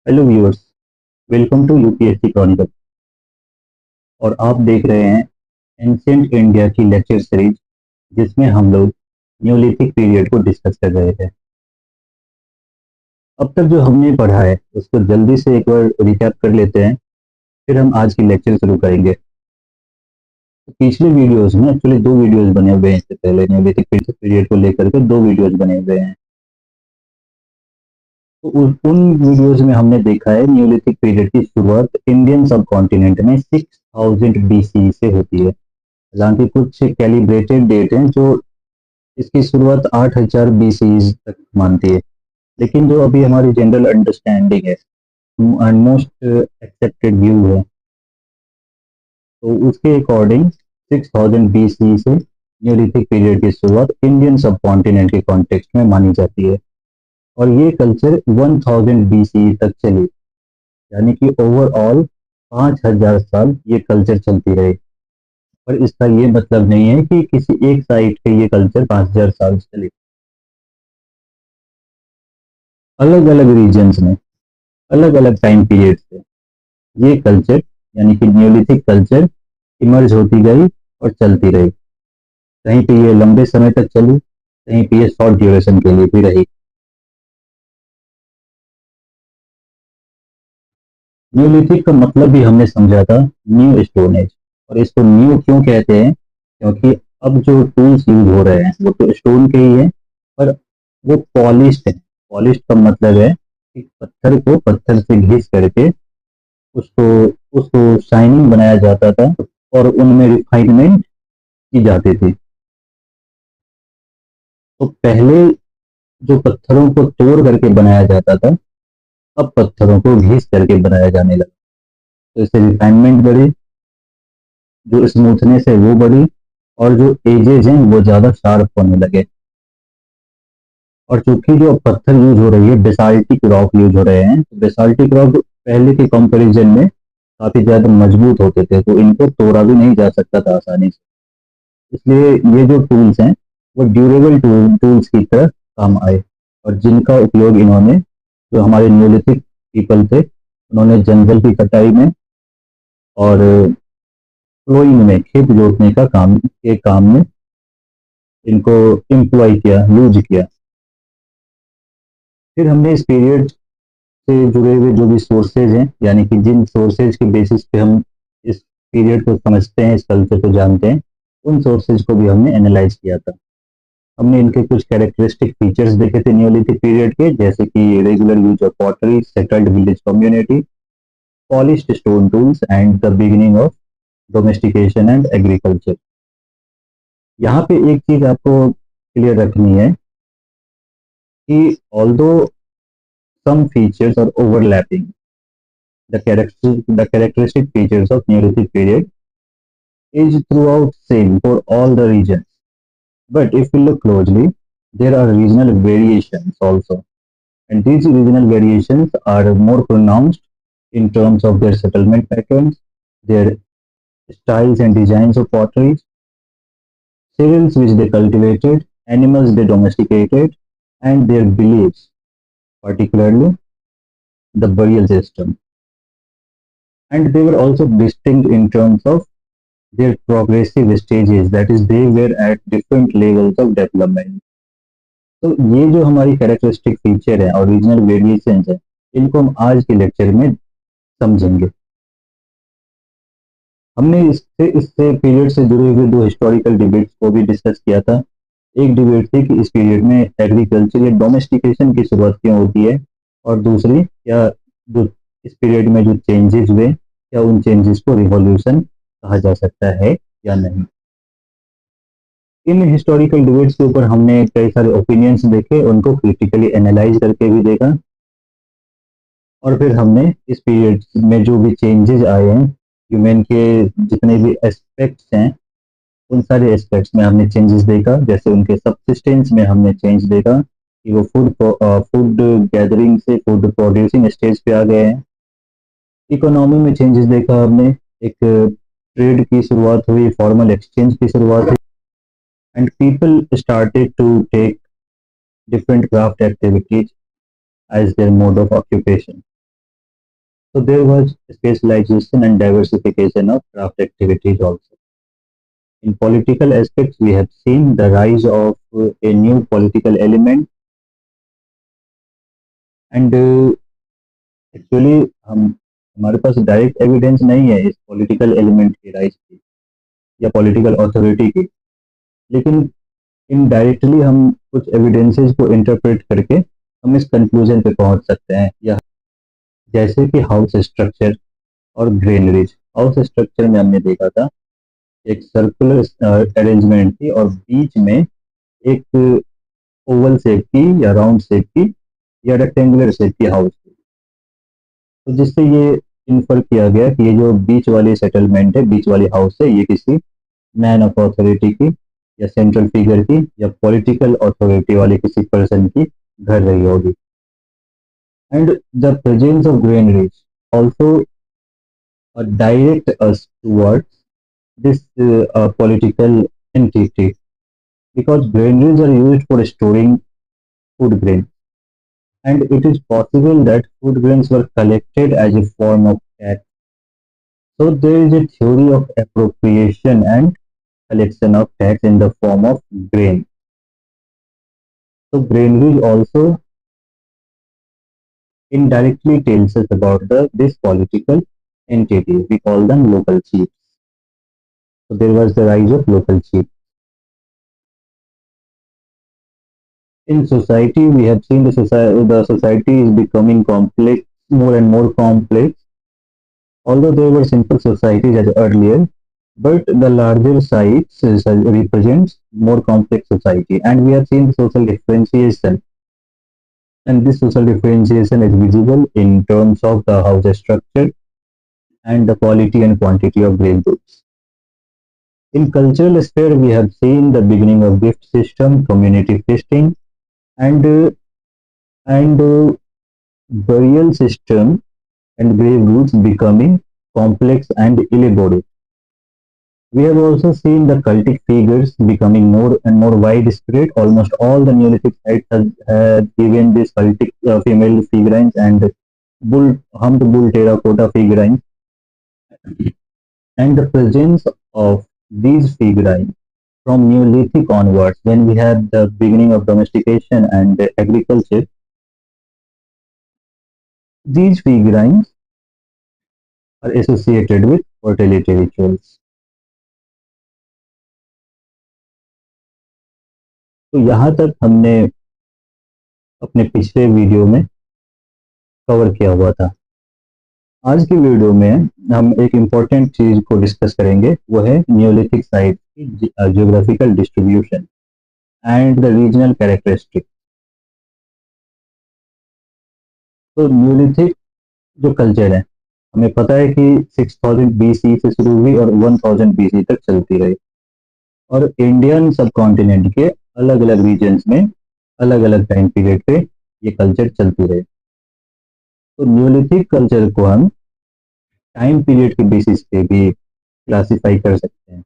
Hello viewers, welcome to UPSC chronicle. और आप देख रहे हैं एंशिएंट इंडिया की लेक्चर सीरीज, जिसमें हम लोग न्यूलिथिक पीरियड को डिस्कस कर रहे हैं। अब तक जो हमने पढ़ा है उसको जल्दी से एक बार रिकैप कर लेते हैं, फिर हम आज की लेक्चर शुरू करेंगे। तो पिछले वीडियोस में एक्चुअली दो वीडियोस बने हुए हैं। इससे पहले न्यूलिथिक पीरियड को लेकर के दो वीडियोस बने हुए हैं। तो उन वीडियोस में हमने देखा है न्यूलिथिक पीरियड की शुरुआत इंडियन सब कॉन्टिनेंट में 6000 बीसी से होती है। हालांकि कुछ कैलिब्रेटेड डेट हैं जो इसकी शुरुआत 8000 बीसी तक मानती है, लेकिन जो अभी हमारी जनरल अंडरस्टैंडिंग है एंड मोस्ट एक्सेप्टेड व्यू है, तो उसके अकॉर्डिंग 6000 बीसी से न्यूलिथिक पीरियड की शुरुआत इंडियन सब कॉन्टिनेंट के कॉन्टेक्स्ट में मानी जाती है। और ये कल्चर 1000 बीसी तक चली, यानी कि ओवरऑल 5000 साल ये कल्चर चलती रही। पर इसका ये मतलब नहीं है कि किसी एक साइड पे ये कल्चर 5000 साल चले। अलग अलग रीजन्स में अलग अलग टाइम पीरियड से ये कल्चर, यानी कि न्यूलिथिक कल्चर, इमर्ज होती गई और चलती रही। कहीं पे ये लंबे समय तक चली, कहीं पे ये शॉर्ट ड्यूरेशन के लिए भी रही। न्यूलिथिक का मतलब भी हमने समझा था, न्यू स्टोन एज। और इसको न्यू क्यों कहते हैं? क्योंकि अब जो टूल्स यूज हो रहे हैं वो तो स्टोन के ही है, पर वो पॉलिश्ड है। पॉलिश्ड का मतलब है कि पत्थर को पत्थर से घिस करके उसको उसको शाइनिंग बनाया जाता था और उनमें रिफाइनमेंट की जाती थी। तो पहले जो पत्थरों को तोड़ करके बनाया जाता था, अब पत्थरों को घिस करके बनाया जाने लगा। तो इससे रिफाइनमेंट बढ़ी, जो स्मूथनेस है वो बढ़ी, और जो एजेस हैं वो ज़्यादा शार्प होने लगे। और चूंकि जो पत्थर यूज हो रही है, बेसाल्टिक रॉक यूज हो रहे हैं, तो बेसाल्टिक रॉक पहले के कंपैरिजन में काफी ज्यादा मजबूत होते थे, तो इनको तोड़ा भी नहीं जा सकता था आसानी से। इसलिए ये जो टूल्स हैं वो ड्यूरेबल टूल्स की तरह काम आए, और जिनका उपयोग इन्होंने, जो हमारे न्यूलिथिक पीपल थे, उन्होंने जंगल की कटाई में और फ्लोइंग में, खेत जोतने का काम में इनको एम्प्लॉय किया, यूज किया। फिर हमने इस पीरियड से जुड़े हुए जो भी सोर्सेज हैं, यानी कि जिन सोर्सेज के बेसिस पे हम इस पीरियड को समझते हैं, इस कल्चर को जानते हैं, उन सोर्सेज को भी हमने एनालाइज किया था। हमने इनके कुछ कैरेक्टरिस्टिक फीचर्स देखे थे न्यूलिथिक पीरियड के, जैसे कि regular use of pottery, settled village community, polished stone tools and the beginning of domestication and agriculture. यहाँ पे एक चीज आपको क्लियर रखनी है कि although some features are overlapping, the characteristic features of Neolithic period is throughout same for all the regions. But if we look closely, there are regional variations also, and these regional variations are more pronounced in terms of their settlement patterns, their styles and designs of potteries, cereals which they cultivated, animals they domesticated, and their beliefs, particularly the burial system. And they were also distinct in terms of their progressive stages, that is they were at different levels of development. तो ये जो हमारी characteristic feature है और regional variations है, इनको हम आज के लेक्चर में समझेंगे। हमने इससे पीरियड से जुड़े हुए दो हिस्टोरिकल डिबेट्स को भी डिस्कस किया था। एक डिबेट थी कि इस पीरियड में एग्रीकल्चर या डोमेस्टिकेशन की शुरुआत क्यों होती है, और दूसरी, क्या जो इस पीरियड में जो चेंजेस हुए, क्या उन चेंजेस को रिवॉल्यूशन कहा जा सकता है या नहीं। इन हिस्टोरिकल डिबेट्स के ऊपर हमने कई सारे ओपिनियंस देखे, उनको क्रिटिकली एनालाइज करके भी देखा, और फिर हमने इस पीरियड में जो भी चेंजेस आए हैं, ह्यूमन के जितने भी एस्पेक्ट्स हैं, उन सारे एस्पेक्ट्स में हमने चेंजेस देखा। जैसे उनके सबसिस्टेंस में हमने चेंज देखा कि वो फूड गैदरिंग से फूड प्रोड्यूसिंग स्टेज पे आ गए हैं। इकोनॉमी में चेंजेस देखा हमने, एक ट्रेड की शुरुआत हुई, फॉर्मल एक्सचेंज की शुरुआत हुई, and people started to take different craft activities as their mode of occupation. So there was specialization and diversification of craft activities also. In political aspects, we have seen the rise of a new political element, and actually हम हमारे पास direct evidence नहीं है इस political element की rise की या political authority की, लेकिन इनडायरेक्टली हम कुछ एविडेंसेस को इंटरप्रेट करके हम इस कंक्लूजन पे पहुंच सकते हैं, या जैसे कि हाउस स्ट्रक्चर और ग्रेनरीज। हाउस स्ट्रक्चर में हमने देखा था एक सर्कुलर अरेंजमेंट थी और बीच में एक ओवल शेप की या राउंड शेप की या रेक्टेंगुलर शेप की हाउस थी। तो जिससे ये इन्फर किया गया कि ये जो बीच वाली सेटलमेंट है, बीच वाली हाउस है, ये किसी मैन ऑफ अथॉरिटी की या सेंट्रल फिगर की या पॉलिटिकल अथॉरिटी वाले किसी पर्सन की घर रही होगी। And the presence of granaries also direct us towards this political entity, because granaries are used for storing food grain, and it is possible that food grains were collected as a form of tax. So there is a theory of appropriation and collection of tax in the form of grain. So granaries also indirectly tells us about this political entity. We call them local chiefs. So there was the rise of local chiefs. In society, we have seen the society is becoming complex, more and more complex. Although there were simple societies as earlier, but the larger sites represents more complex society, and we have seen the social differentiation. And this social differentiation is visible in terms of the house structure and the quality and quantity of grain goods. In cultural sphere, we have seen the beginning of gift system, community feasting, and burial system and grave routes becoming complex and elaborate. We have also seen the cultic figures becoming more and more widespread. Almost all the Neolithic sites have given these cultic female figurines and humped bull terracotta figurines, and the presence of these figurines from Neolithic onwards, when we had the beginning of domestication and agriculture, these figurines are associated with fertility rituals. तो यहाँ तक हमने अपने पिछले video में cover किया हुआ था। आज की वीडियो में हम एक इम्पोर्टेंट चीज को डिस्कस करेंगे, वो है न्यूलिथिक साइट की geographical distribution and the regional characteristic. तो न्यूलिथिक जो कल्चर है, हमें पता है कि 6000 बीसी से शुरू हुई और 1000 बीसी तक चलती रही, और इंडियन सब कॉन्टिनेंट के अलग अलग रीजन्स में अलग अलग टाइम पीरियड पे ये कल्चर चलती रही। तो न्यूलिथिक कल्चर को हम टाइम पीरियड के बेसिस पे भी क्लासिफाई कर सकते हैं।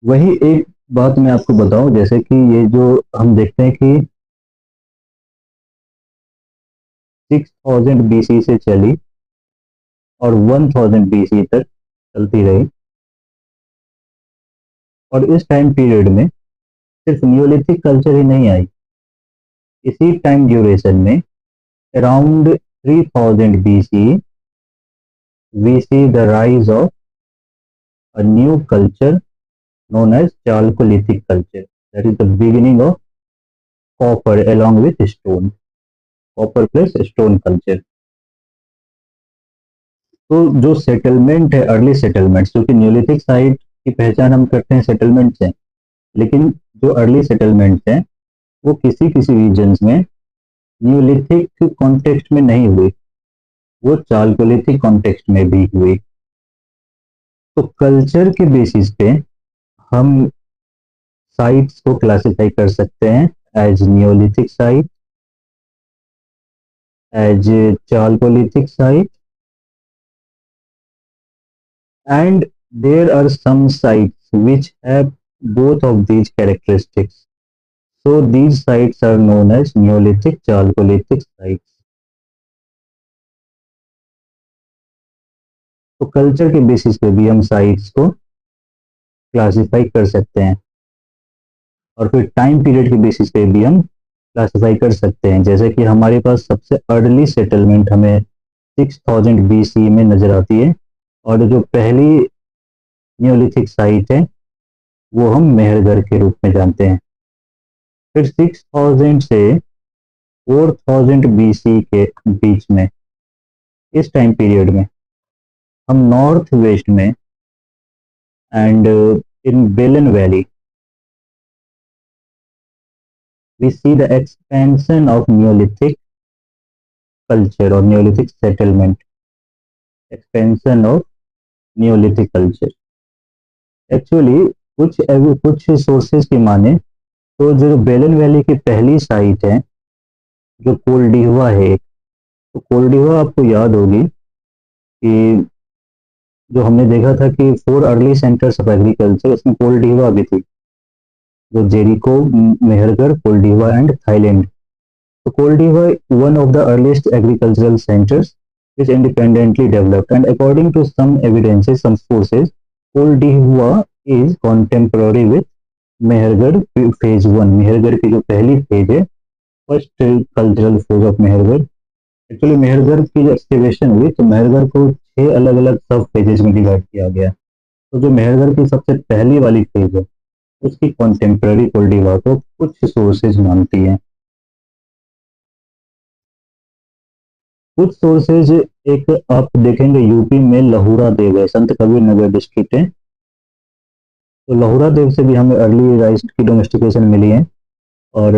वही एक बात मैं आपको बताऊं, जैसे कि ये जो हम देखते हैं कि 6000 बीसी से चली और 1000 बीसी तक चलती रही, और इस टाइम पीरियड में सिर्फ न्यूलिथिक कल्चर ही नहीं आई। इसी टाइम ड्यूरेशन में around 3000 BC we see the rise of a new culture known as Chalcolithic culture. That is the beginning of copper along with stone, copper plus stone culture. तो जो settlement है, early settlement, क्योंकि Neolithic site की पहचान हम करते हैं settlement से, लेकिन जो अर्ली सेटलमेंट है वो किसी किसी रीजन्स में न्यूलिथिक कॉन्टेक्स्ट में नहीं हुई, वो चालकोलिथिक कॉन्टेक्स्ट में भी हुई। तो कल्चर के बेसिस पे हम साइट्स को क्लासिफाई कर सकते हैं as neolithic site, as chalcolithic site, and there are some sites which have both of these characteristics. So these sites are known as Neolithic Chalcolithic sites. तो कल्चर के basis पे भी हम साइट्स को क्लासिफाई कर सकते हैं, और फिर टाइम पीरियड के बेसिस पे भी हम क्लासिफाई कर सकते हैं। जैसे कि हमारे पास सबसे अर्ली सेटलमेंट हमें 6000 BC में नजर आती है, और जो पहली न्योलिथिक साइट है वो हम मेहरगढ़ के रूप में जानते हैं। फिर 6000 से 4000 BC के बीच में, इस टाइम पीरियड में हम नॉर्थ वेस्ट में and in Belan valley we see the expansion of Neolithic culture or Neolithic settlement, expansion of Neolithic culture. Actually कुछ सोर्सेज की माने तो जो बेलन वैली की पहली साइट है, जो कोल्डिहवा है, तो कोल्डिहवा आपको याद होगी कि जो हमने देखा था कि 4 अर्ली सेंटर्स ऑफ एग्रीकल्चर, इसमें कोल्डिहवा भी थी, जो Jericho, Mehrgarh, Koldihwa and Thailand. So Koldiva, one of the earliest agricultural centers, is independently developed, and according to some evidences, some sources, Koldiva is contemporary with Mehergarh phase 1. Mehergarh की जो पहली phase है, first cultural phase of Mehrgarh. Actually Mehrgarh की जो excavation हुई तो मेहरगढ़ को 6 अलग अलग सब फेजेस में डिवाइड किया गया। तो जो मेहरगढ़ की सबसे पहली वाली फेज है, उसकी कॉन्टेम्पररी कोल्डिवा को कुछ सोर्सेज मानती हैं। कुछ सोर्सेज, एक आप देखेंगे यूपी में लहुरा देव है, संत कबीर नगर डिस्ट्रिक्ट है, तो लहुरा देव से भी हमें अर्ली राइस की डोमेस्टिकेशन मिली है, और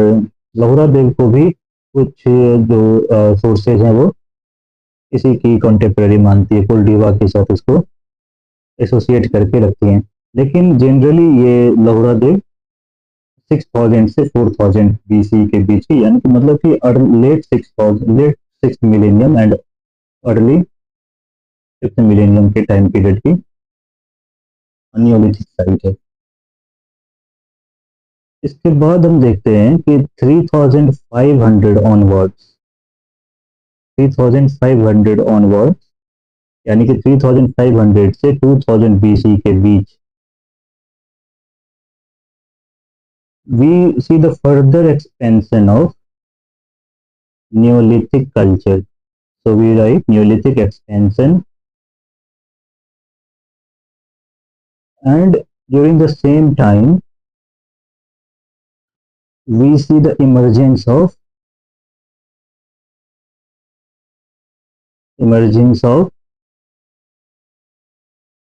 लहुरा देव को भी कुछ जो सोर्सेज हैं वो इसी की कॉन्टेम्पररी मानती है, कोल्डिवा के साथ इसको एसोसिएट करके रखती हैं। लेकिन जनरली ये लहुरा देव 6000 से 4000 BC के बीच की, यानी कि मतलब कि late 6th millennium and early 5th millennium के टाइम पीरियड की नियोलिथिक साइट है। इसके बाद हम देखते हैं कि 3500 ऑनवर्ड्स, 3500 ऑनवर्ड्स, यानी कि 3500 से 2000 BC के बीच, we see the further expansion of Neolithic culture. So we write Neolithic expansion, and during the same time we see the emergence of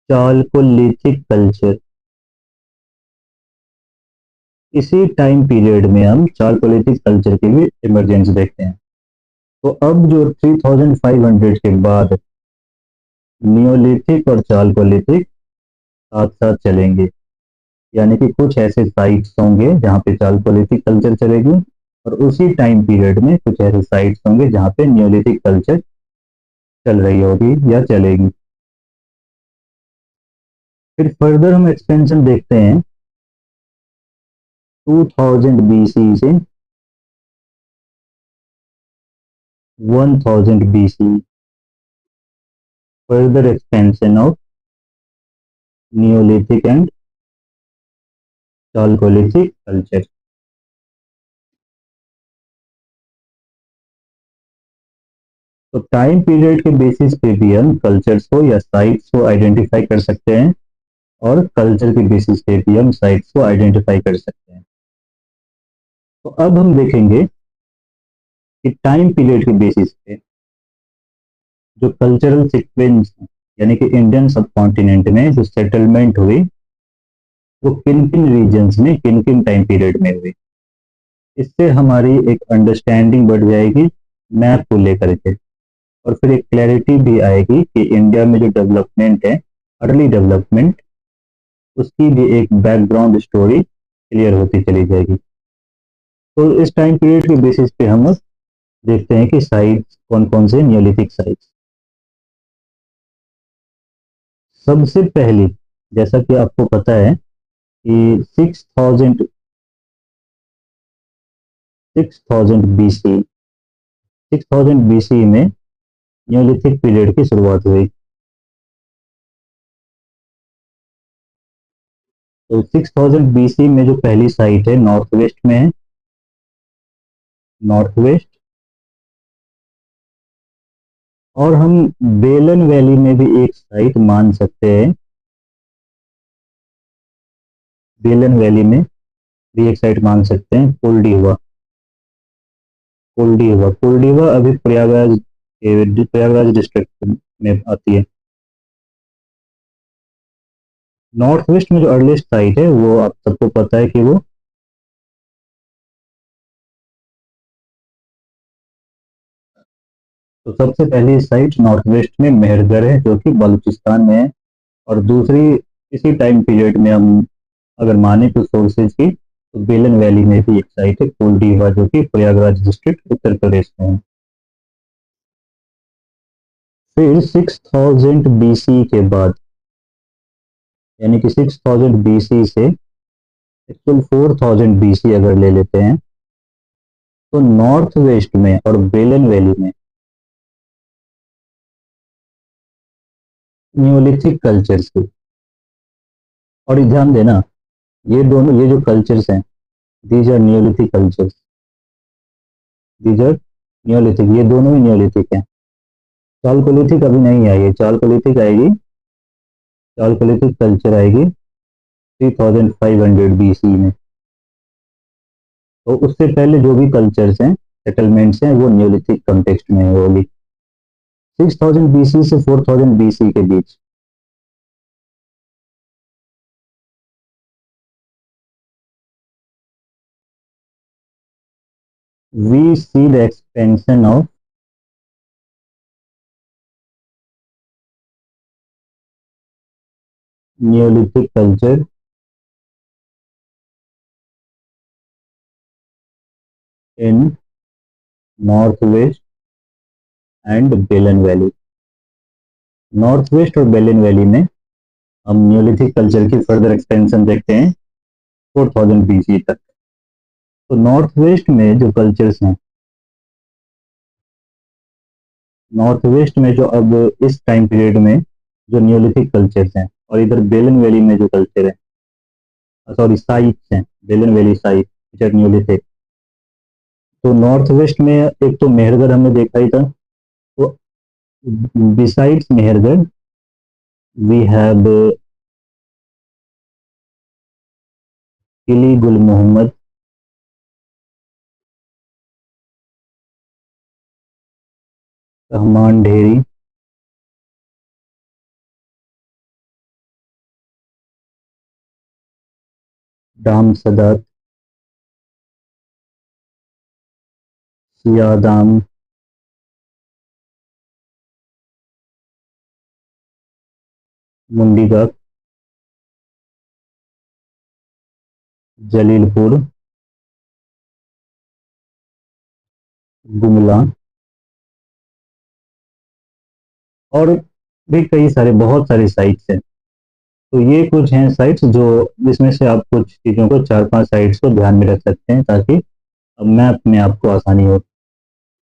Chalcolithic culture. इसी टाइम पीरियड में हम चालकोलिथिक कल्चर की भी emergence देखते हैं। तो अब जो 3500 के बाद नियोलिथिक और चालकोलिथिक साथ साथ चलेंगे, यानी कि कुछ ऐसे साइट्स होंगे जहाँ पे चालकोलिथिक कल्चर चलेगी, और उसी टाइम पीरियड में कुछ ऐसे साइट्स होंगे जहाँ पे नियोलिथिक कल्चर चल रही होगी या चलेगी। फिर फर्दर हम एक्सपेंशन देखते हैं 2000 BC से 1000 BC, further expansion of Neolithic and Chalcolithic culture। तो टाइम पीरियड के बेसिस पे भी हम कल्चर्स को या साइट्स को आइडेंटिफाई कर सकते हैं, और कल्चर के बेसिस पे भी हम साइट्स को आइडेंटिफाई कर सकते हैं। तो अब हम देखेंगे कि टाइम पीरियड के बेसिस पे जो कल्चरल सीक्वेंस, यानी कि इंडियन सब कॉन्टिनेंट में जो सेटलमेंट हुई, वो किन किन रीजन्स में किन किन टाइम पीरियड में हुई, इससे हमारी एक अंडरस्टैंडिंग बढ़ जाएगी मैप को लेकर के, और फिर एक क्लैरिटी भी आएगी कि इंडिया में जो डेवलपमेंट है, अर्ली डेवलपमेंट, उसकी भी एक बैकग्राउंड स्टोरी क्लियर होती चली जाएगी। तो इस टाइम पीरियड के बेसिस पे हम देखते हैं कि साइट्स कौन कौन से नियोलिथिक साइट्स। सबसे पहली, जैसा कि आपको पता है कि 6000 BC, 6000 BC में नियोलिथिक पीरियड की शुरुआत हुई। तो 6000 BC में जो पहली साइट है नॉर्थ वेस्ट में है, नॉर्थ वेस्ट। और हम बेलन वैली में भी एक साइट मान सकते हैं, बेलन वैली में भी एक साइट मान सकते हैं, कोल्डीवा। कोल्डीवा कोल्डीवा अभी प्रयागराज डिस्ट्रिक्ट में आती है। नॉर्थ वेस्ट में जो अर्लीस्ट साइट है वो आप सबको पता है कि वो तो सबसे पहली साइट नॉर्थ वेस्ट में मेहरगढ़ है जो कि बलूचिस्तान में है। और दूसरी इसी टाइम पीरियड में हम अगर माने तो सोर्सेज की, तो बेलन वैली में भी एक साइट है कोल्डीवा जो कि प्रयागराज डिस्ट्रिक्ट उत्तर प्रदेश में है। फिर 6000 BC के बाद, यानी कि 6000 BC से एक्चुअल 4000 BC अगर ले लेते हैं, तो नॉर्थ वेस्ट में और बेलन वैली में न्यूलिथिक कल्चर्स की। और ध्यान देना, ये दोनों ये जो कल्चर्स हैं, these are neolithic cultures, these are neolithic, ये दोनों ही न्यूलिथिक हैं। चालकोलिथिक अभी नहीं आई है, चालकोलिथिक आएगी, चालकोलिथिक कल्चर आएगी 3500 BC में। तो उससे पहले जो भी कल्चर्स हैं, सेटलमेंट्स हैं, वो न्यूलिथिक कॉन्टेक्स्ट में होगी, 6000 BC से 4000 BC के बीच। We see the expansion of Neolithic culture in Northwest and Belen Valley। North west और बेलन वैली में हम न्यूलिथिक कल्चर की फर्दर एक्सपेंशन देखते हैं 4000 BC तक। तो नॉर्थ वेस्ट में जो कल्चर्स हैं, नॉर्थ वेस्ट में जो अब इस टाइम पीरियड में जो न्यूलिथिक कल्चर्स हैं, और इधर बेलन वैली में जो कल्चर है, सॉरी साइट्स हैं, Belan valley site which are neolithic. तो नॉर्थ वेस्ट में एक तो मेहरगढ़ हमने देखा ही था। तो बिसाइड्स मेहरगढ़ वी हैव किली गुल मोहम्मद, रहमान ढेरी, डाम सदात, सियादाम, मुंडीगढ़, जलीलपुर, गुमला, और भी कई सारे बहुत सारी साइट्स हैं। तो ये कुछ हैं साइट्स जो, जिसमें से आप कुछ चीज़ों को, 4-5 साइट्स को ध्यान में रख सकते हैं ताकि मैप में आपको आसानी हो।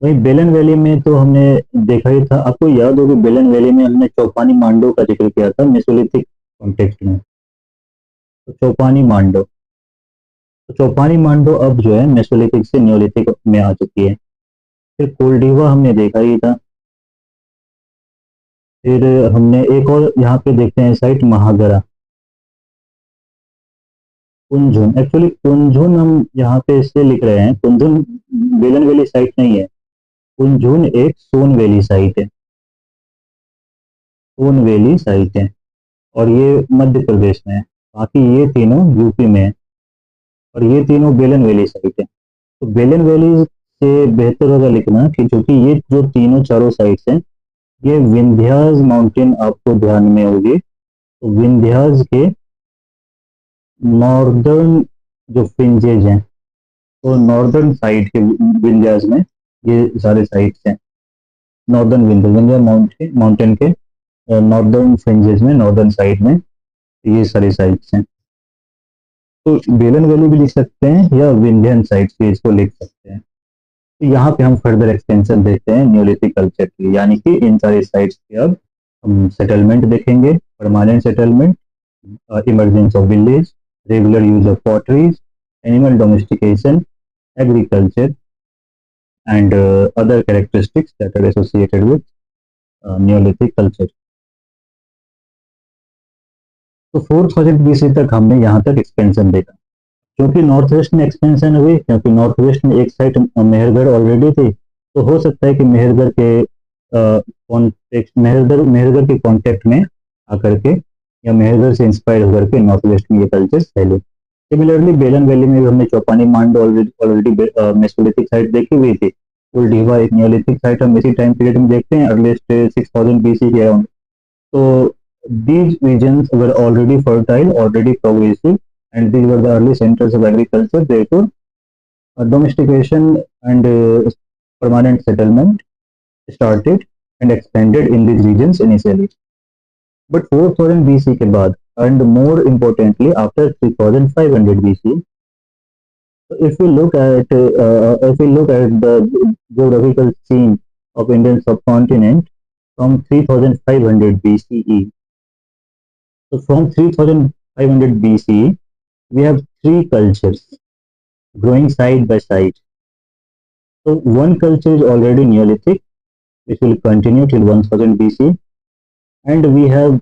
वहीं बेलन वैली में तो हमने देखा ही था, आपको याद होगी बेलन वैली में हमने चौपानी मांडो का जिक्र किया था मेसोलिथिक कॉन्टेक्स्ट में। तो चौपानी मांडो, तो चौपानी मांडो अब जो है मेसोलिथिक से न्योलिथिक में आ चुकी है। फिर कोल्डीवा हमने देखा ही था। फिर हमने एक और यहाँ पे देखते हैं साइट महागरा, कुंझुन। एक्चुअली कुंझुन हम यहाँ पे इससे लिख रहे हैं, कुंझुन बेलन वैली साइट नहीं है, कुंझुन एक सोन वैली साइट है, सोन वैली साइट है, और ये मध्य प्रदेश में है। बाकी ये तीनों यूपी में है, और ये तीनों बेलन वैली साइट है। तो बेलन वैली से बेहतर होगा लिखना कि चूंकि ये जो तीनों चारों साइट्स हैं, ये विंध्यास माउंटेन आपको ध्यान में होगी, तो विंध्यास के नॉर्दर्न जो फ्रिंजेज हैं, तो नॉर्दर्न साइड के विंध्यास में ये सारे साइट्स हैं। नॉर्दर्न विंध्या माउंटेन के नॉर्दर्न फ्रिंजेस में, नॉर्दर्न साइड में ये सारी साइट्स हैं। तो बेलन वैली भी लिख सकते हैं या विंध्यन साइट्स भी इसको लिख सकते हैं। तो यहाँ पे हम फर्दर एक्सटेंशन देखते हैं न्यूलिथिक कल्चर की, यानी कि इन सारी साइट्स पे अब हम सेटलमेंट देखेंगे, permanent settlement, emergence of village, regular use of potteries, animal domestication, agriculture, and other characteristics that are associated with Neolithic culture. तो 4000 BC तक हमने यहाँ तक एक्सपेंशन देखा। क्योंकि नॉर्थ वेस्ट में एक्सपेंशन हुई, क्योंकि नॉर्थ वेस्ट में एक साइड मेहरगढ़ ऑलरेडी थी, तो हो सकता है कि मेहरगढ़ के कॉन्टेक्ट मेहरगढ़ के कॉन्टेक्ट में आकर के या मेहरगढ़ से इंस्पायर होकर के नॉर्थ वेस्ट में ये कल्चर फैले। सिमिलरली बेलन वैली में भी हमने चौपानी मांडो ऑलरेडी मेसोलिथिक साइट देखी हुई थी। उल्डीवा एक नियोलिथिक साइट हम इसी टाइम पीरियड में देखते हैं, अर्लीस्ट 6000 BC के around. So these regions were already fertile, already progressive, and these were the early centers of agriculture. Therefore, domestication and permanent settlement started and expanded in these regions initially. But 4000 BC के बाद, and more importantly after 3500 BC, if we look at the geographical scene of Indian subcontinent from 3500 BCE. So from 3500 BCE, we have three cultures growing side by side. So one culture is already Neolithic, which will continue till 1000 BC, and we have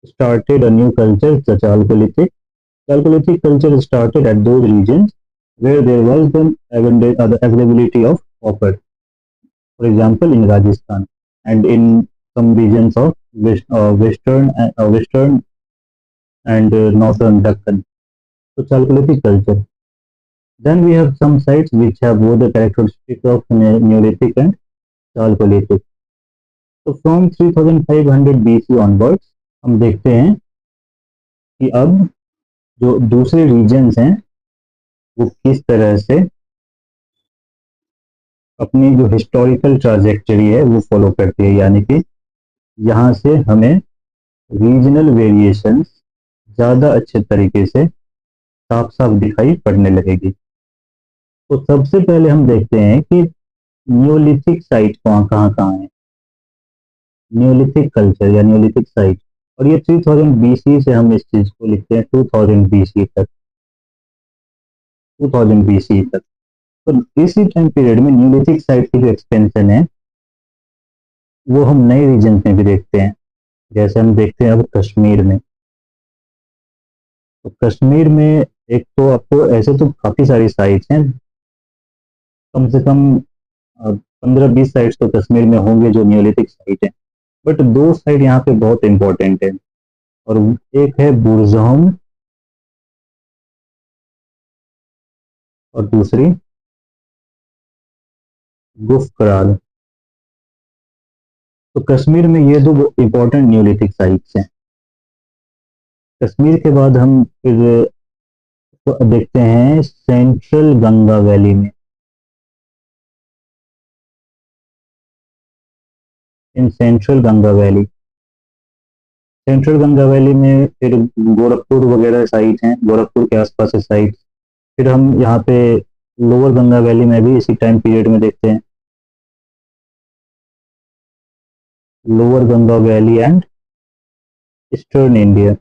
started a new culture, the Chalcolithic. Chalcolithic culture started at those regions where there was the availability of copper. For example, in Rajasthan and in some regions of western and northern Deccan. So Chalcolithic culture. Then we have some sites which have both the characteristics of Neolithic and Chalcolithic. So from 3500 BC onwards, हम देखते हैं कि अब जो दूसरे regions हैं वो किस तरह से अपनी जो हिस्टोरिकल ट्राजेक्टरी है वो फॉलो करती है, यानी कि यहाँ से हमें रीजनल वेरिएशंस ज़्यादा अच्छे तरीके से साफ साफ दिखाई पड़ने लगेगी। तो सबसे पहले हम देखते हैं कि नियोलिथिक साइट कहाँ कहाँ है, नियोलिथिक कल्चर या नियोलिथिक साइट। और ये 3000 BC से हम इस चीज को लिखते हैं 2000 BC तक, 2000 BC तक। तो इसी टाइम पीरियड में नियोलिथिक साइट की जो एक्सपेंशन है वो हम नए रीजन में भी देखते हैं। जैसे हम देखते हैं अब कश्मीर में, तो कश्मीर में एक तो आपको ऐसे तो काफी सारी साइट्स हैं, कम से कम 15-20 साइट्स तो कश्मीर में होंगे जो नियोलिथिक साइट है, बट दो साइट यहाँ पे बहुत इंपॉर्टेंट है। और एक है बुरजहम और दूसरी गुफकराल। तो कश्मीर में ये दो इंपॉर्टेंट नियोलिथिक साइट्स हैं। कश्मीर के बाद हम फिर देखते हैं सेंट्रल गंगा वैली में, in central Ganga valley, central Ganga valley में फिर गोरखपुर वगैरह साइट हैं, गोरखपुर के आसपास है साइट। फिर हम यहाँ पे लोअर गंगा वैली में भी इसी टाइम पीरियड में देखते हैं, lower Ganga valley and eastern India.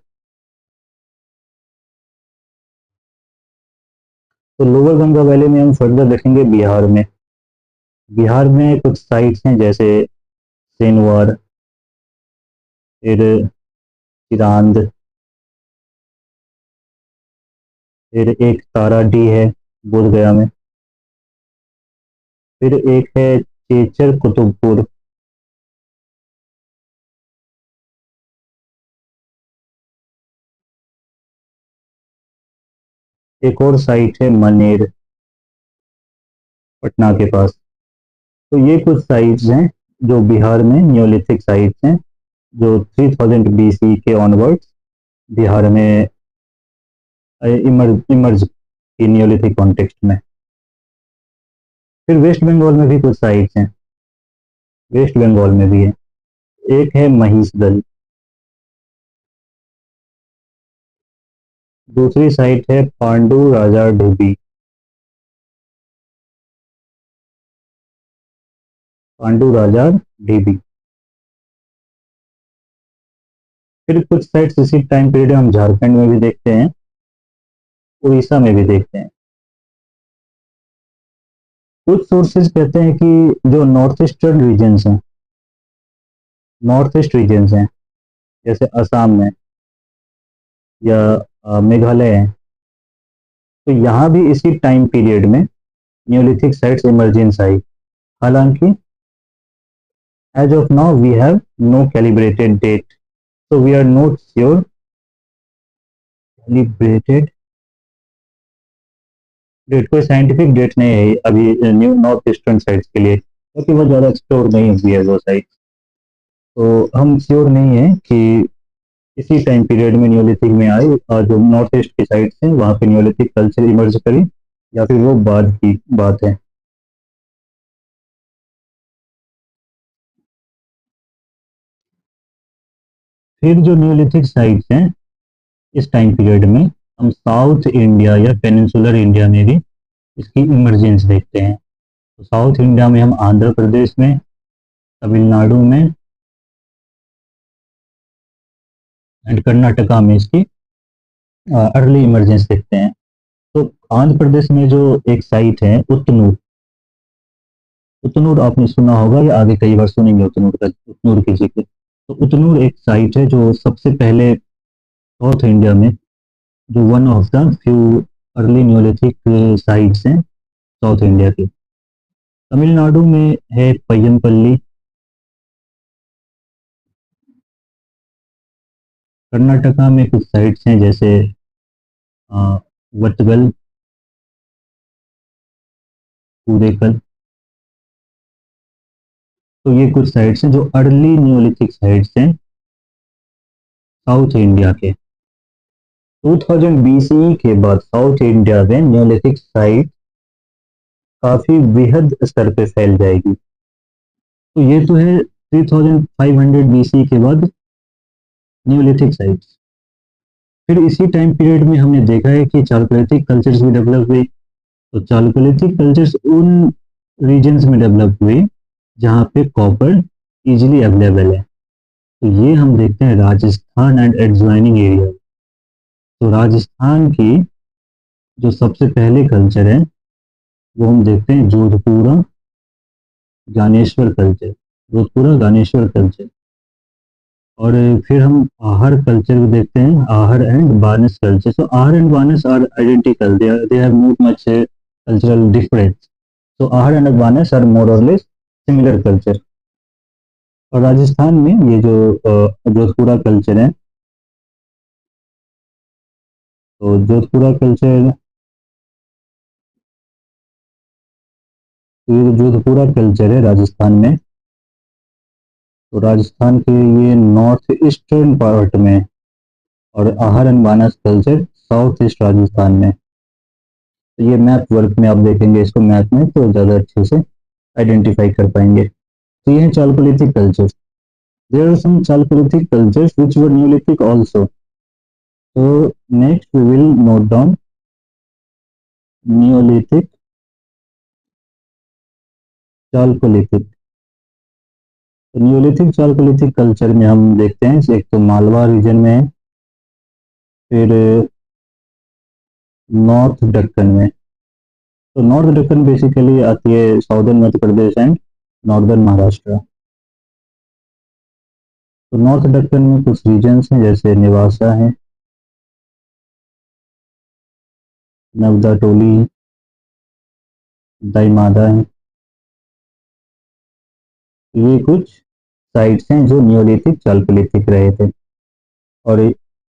तो लोअर गंगा वैली में हम फर्दर देखेंगे बिहार में, बिहार में कुछ साइट्स हैं जैसे सेनवार, फिर चिरांद, फिर एक ताराडीह है बोध गया में, फिर एक है चेचर कुतुबपुर, एक और साइट है मनेर पटना के पास। तो ये कुछ साइट्स हैं जो बिहार में नियोलिथिक साइट्स हैं जो 3000 BC के ऑनवर्ड्स बिहार में इमर्ज की नियोलिथिक कॉन्टेक्स्ट में। फिर वेस्ट बंगाल में भी कुछ साइट्स हैं, वेस्ट बंगाल में भी है, एक है महिषदल, दूसरी साइट है पांडु राजा ढूबी, पांडु राजा ढीबी। फिर कुछ साइट्स इसी टाइम पीरियड हम झारखंड में भी देखते हैं, उड़ीसा में भी देखते हैं। कुछ सोर्सेज कहते हैं कि जो नॉर्थ ईस्ट रीजन्स हैं, जैसे असम में या मेघालय है, तो यहाँ भी इसी टाइम पीरियड में न्यूलिथिक साइट्स इमरजेंस आई। हालांकि as of now we have no calibrated date, so we are not sure calibrated date, कोई साइंटिफिक डेट नहीं है अभी न्यू नॉर्थ ईस्टर्न साइड्स के लिए, क्योंकि वो ज़्यादा एक्सप्लोर नहीं हुई है वो साइड। तो हम श्योर नहीं है कि इसी टाइम पीरियड में न्यूलिथिक में आए और जो नॉर्थ ईस्ट की साइड से वहाँ पे न्यूलिथिक कल्चर इमर्ज करी, या फिर वो बाद की बात है। फिर जो न्यूलिथिक साइट्स हैं इस टाइम पीरियड में, हम साउथ इंडिया या पेनिनसुलर इंडिया में भी इसकी इमरजेंस देखते हैं। तो साउथ इंडिया में हम आंध्र प्रदेश में, तमिलनाडु में एंड कर्नाटका में इसकी अर्ली इमरजेंस देखते हैं। तो आंध्र प्रदेश में जो एक साइट है उतनूर, उतनूर आपने सुना होगा या आगे कई बार सुनेंगे उतनूर का, उतनूर की जिक्र। तो उतनूर एक साइट है जो सबसे पहले साउथ इंडिया में, जो one of the few early Neolithic sites हैं साउथ इंडिया की। तमिलनाडु में है पय्यमपल्ली, कर्नाटका में कुछ साइट्स हैं जैसे वतगल, कूरेकल। तो ये कुछ साइट्स हैं जो अर्ली न्यूलिथिक साइट्स हैं साउथ इंडिया के। 2000 BCE के बाद साउथ इंडिया में न्यूलिथिक साइट काफी वृहद स्तर पे फैल जाएगी। तो ये तो है 3500 BC के बाद न्यूलिथिक साइट्स। फिर इसी टाइम पीरियड में हमने देखा है कि चालकोलिथिक कल्चर्स भी डेवलप हुई। तो चालकोलिथिक कल्चर्स उन रीजन्स में डेवलप हुई जहाँ पे कॉपर इजीली अवेलेबल है। तो ये हम देखते हैं राजस्थान एंड एडजॉइनिंग एरिया। तो राजस्थान की जो सबसे पहले कल्चर है वो हम देखते हैं जोधपुरा ज्ञानेश्वर कल्चर, जोधपुरा ज्ञानेश्वर कल्चर। और फिर हम आहर कल्चर को देखते हैं, आहर and बानस culture. So Ahar and Banas are identical, they have not much cultural difference. So Ahar and Banas are more और लेस सिमिलर कल्चर। और राजस्थान में ये जो जोधपुरा कल्चर है, तो जोधपुरा कल्चर, तो ये जो जोधपुरा कल्चर है राजस्थान में, तो राजस्थान के ये नॉर्थ ईस्टर्न पार्ट में, और आहर and बानस culture south east Rajasthan में। तो ये मैप वर्क में आप देखेंगे इसको मैप में तो ज़्यादा अच्छे से आइडेंटिफाई कर पाएंगे। तो ये है chalcolithic culture. There are some chalcolithic cultures which were neolithic also. तो next we will note down neolithic, chalcolithic. तो न्यूलिथिक चालकोलिथिक कल्चर में हम देखते हैं एक तो मालवा रीजन में है, फिर नॉर्थ दक्कन में। तो नॉर्थ दक्कन बेसिकली आती है southern Madhya Pradesh and northern Maharashtra. तो नॉर्थ दक्कन में कुछ रीजन्स हैं जैसे निवासा है, नवदा टोली, दाईमादा है। ये कुछ साइट्स हैं जो न्यूलिथिक चालकोलिथिक रहे थे, और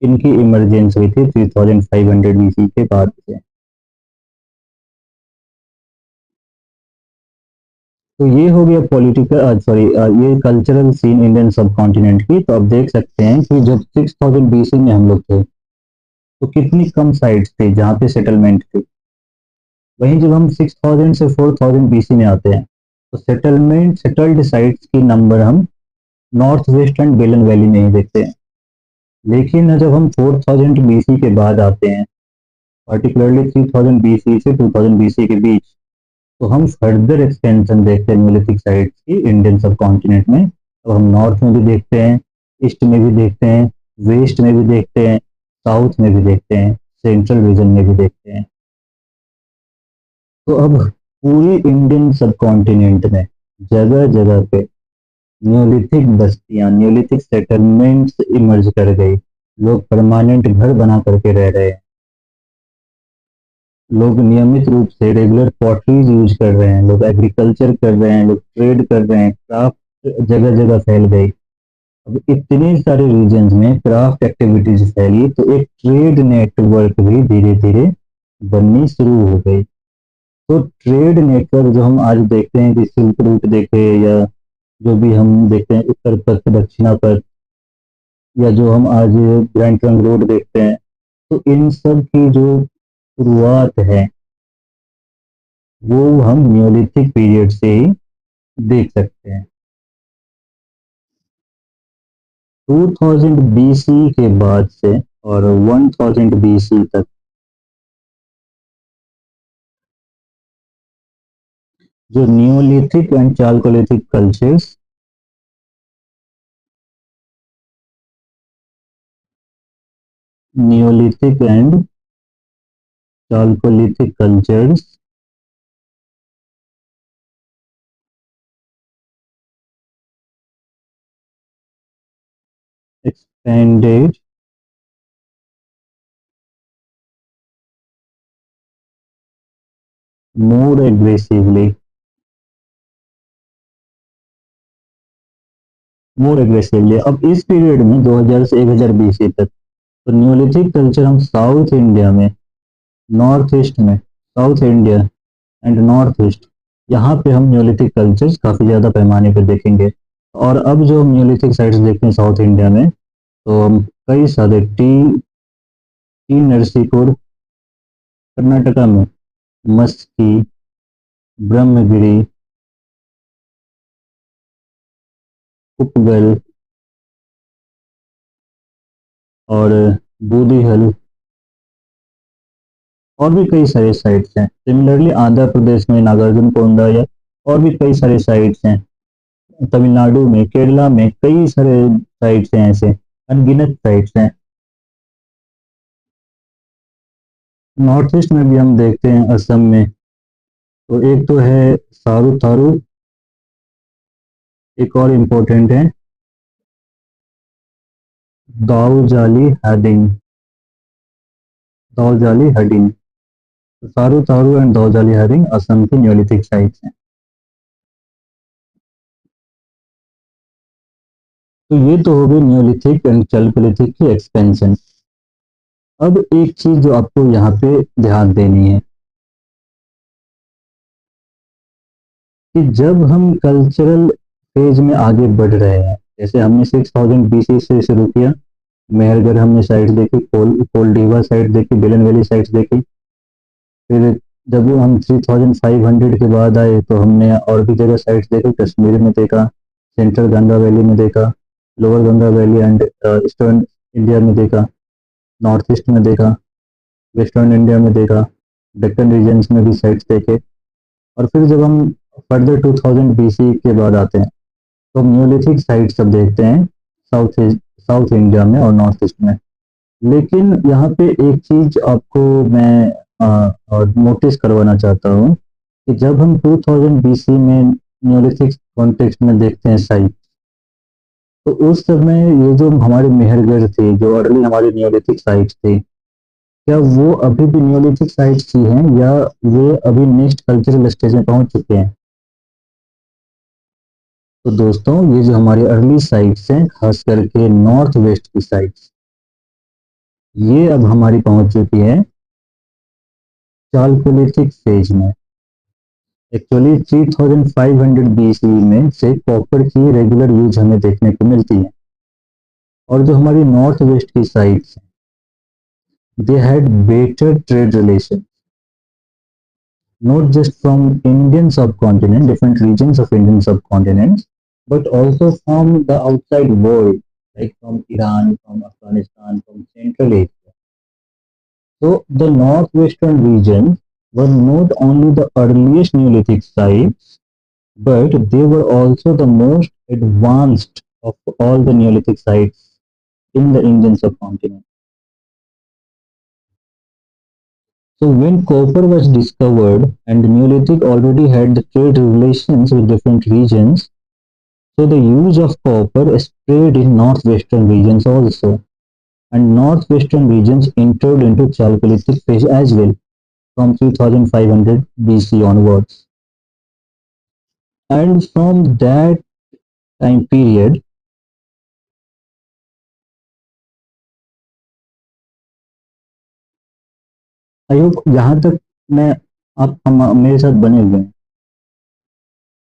इनकी इमरजेंस हुई थी 3500 BC के बाद से। तो ये हो गया पॉलिटिकल, सॉरी, ये कल्चरल सीन इंडियन सब कॉन्टिनेंट की। तो अब देख सकते हैं कि जब 6000 BC में हम लोग थे तो कितनी कम साइट्स थी जहाँ पे सेटलमेंट थी। वहीं जब हम 6000 से 4000 BC में आते हैं तो सेटल्ड साइट्स की नंबर हम नॉर्थ वेस्ट एंड बेलन वैली में ही देखते हैं। लेकिन जब हम 4000 BC के बाद आते हैं, पर्टिकुलरली 3000 BC से 2000 BC के बीच, तो हम फर्दर एक्सटेंशन देखते हैं न्यूलिथिक साइट्स की इंडियन सब कॉन्टिनेंट में। तो हम नॉर्थ में भी देखते हैं, ईस्ट में भी देखते हैं, वेस्ट में भी देखते हैं, साउथ में भी देखते हैं। सेंट्रल रीजन में भी देखते हैं। तो अब पूरी इंडियन सब कॉन्टिनेंट में जगह जगह पे न्योलिथिक बस्तियां, न्योलिथिक सेटलमेंट्स इमर्ज कर गई। लोग परमानेंट घर बना करके रह रहे हैं। लोग नियमित रूप से रेगुलर पॉटरीज यूज कर रहे हैं, लोग एग्रीकल्चर कर रहे हैं, लोग ट्रेड कर रहे हैं, क्राफ्ट जगह जगह फैल गई। अब इतने सारे रीजन्स में क्राफ्ट एक्टिविटीज फैली तो एक ट्रेड नेटवर्क भी धीरे धीरे बननी शुरू हो गई। तो ट्रेड नेटवर्क जो हम आज देखते हैं कि सिल्क रूट देखे या जो भी हम देखते हैं उत्तर पथ दक्षिणा पथ, या जो हम आज ग्रैंड ट्रंक रोड देखते हैं, तो इन सब की जो शुरुआत है वो हम न्योलिथिक पीरियड से ही देख सकते हैं। 2000 बीसी के बाद से और 1000 बीसी तक जो Neolithic and Chalcolithic cultures, Neolithic and Chalcolithic cultures expanded more aggressively, more aggressively. अब इस पीरियड में 2000 से 1020 तक तो न्योलिथिक कल्चर हम साउथ इंडिया में, नॉर्थ ईस्ट में, south India and north east, यहाँ पे हम न्योलिथिक कल्चर्स काफी ज्यादा पैमाने पर देखेंगे। और अब जो हम न्योलिथिक साइट्स देखते हैं साउथ इंडिया में, तो हम कई सारे टी नरसीपुर कर्नाटका में, मस्की, ब्रह्मगिरी, उपगल और बूदीहल और भी कई सारे साइट्स हैं। सिमिलरली आंध्र प्रदेश में नागार्जुन कोंडा या और भी कई सारे साइट्स हैं। तमिलनाडु में, केरला में कई सारे साइट्स हैं, ऐसे अनगिनत साइट्स हैं। नॉर्थ ईस्ट में भी हम देखते हैं असम में, तो एक तो है सारू थारू, एक और इम्पोर्टेंट है दाऊजाली हैडिंग, दाऊजाली हैडिंग। तो सारू थारू एंड दाऊजाली हैडिंग असम की न्योलिथिक साइट्स हैं। तो ये तो हो गई न्योलिथिक एंड चल्कोलिथिक की एक्सपेंशन। अब एक चीज जो आपको यहाँ पे ध्यान देनी है कि जब हम कल्चरल फेज में आगे बढ़ रहे हैं, जैसे हमने 6000 बीसी से शुरू किया, मेहरगढ़ हमने साइट देखी, कोलडीवा साइट देखी, बेलन वैली साइट देखी। फिर जब हम 3500 के बाद आए तो हमने और भी जगह साइट्स देखी, कश्मीर में देखा, सेंट्रल गंगा वैली में देखा, lower Ganga valley and eastern India में देखा, नॉर्थ ईस्ट में देखा, वेस्टर्न इंडिया में देखा, डेक्कन रीजन्स में भी साइट्स देखे। और फिर जब हम फर्दर 2000 बीसी के बाद आते हैं तो हम न्योलिथिक साइट्स सब देखते हैं साउथ इंडिया में और नॉर्थ ईस्ट में। लेकिन यहाँ पे एक चीज आपको मैं नोटिस करवाना चाहता हूँ कि जब हम 2000 बीसी में न्योलिथिक कॉन्टेक्स्ट में देखते हैं साइट, तो उस समय ये जो हमारे मेहरगढ़ थे, जो अर्ली हमारे न्योलिथिक साइट्स थे, क्या वो अभी भी न्योलिथिक साइट्स ही हैं या ये अभी नेक्स्ट कल्चरल स्टेज में पहुंच चुके हैं? तो दोस्तों ये जो हमारी अर्ली साइट्स हैं, खास करके नॉर्थ वेस्ट की साइट्स, ये अब हमारी पहुंच चुकी है चालकोलिथिक फेज में। एक्चुअली 3500 बीसी में से कॉपर की रेगुलर यूज हमें देखने को मिलती है। और जो हमारी नॉर्थ वेस्ट की साइट्स हैं, they had better trade relation, not just from Indian subcontinent, different regions of Indian subcontinent, but also from the outside world, like from Iran, from Afghanistan, from Central Asia. So the northwestern region were not only the earliest Neolithic sites, but they were also the most advanced of all the Neolithic sites in the Indian subcontinent. So when copper was discovered and the Neolithic already had the trade relations with different regions, so the use of copper spread in northwestern regions also, and northwestern regions entered into Chalcolithic phase as well from 3500 BC onwards. And from that time period, I hope जहाँ तक मैं आप मेरे साथ बने हुए हैं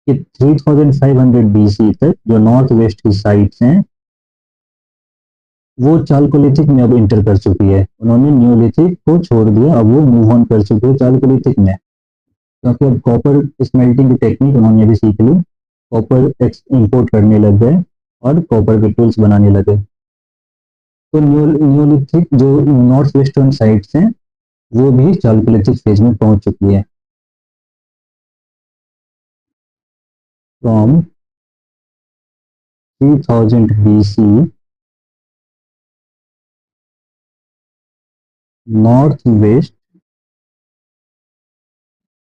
कि 3500 BC तक जो नॉर्थ वेस्ट की साइट्स हैं वो चालकोलिथिक में अब इंटर कर चुकी है। उन्होंने न्यूलिथिक को छोड़ दिया, अब वो मूव ऑन कर चुके हैं चालकोलिथिक में, क्योंकि अब कॉपर स्मेल्टिंग की टेक्निक उन्होंने भी सीख ली, कॉपर इंपोर्ट करने लग गए और कॉपर के टूल्स बनाने लगे। तो न्यूलिथिक जो नॉर्थ वेस्टर्न साइट्स हैं वो भी चालकोलिथिक फेज में पहुंच चुकी है। From 3000 BC northwest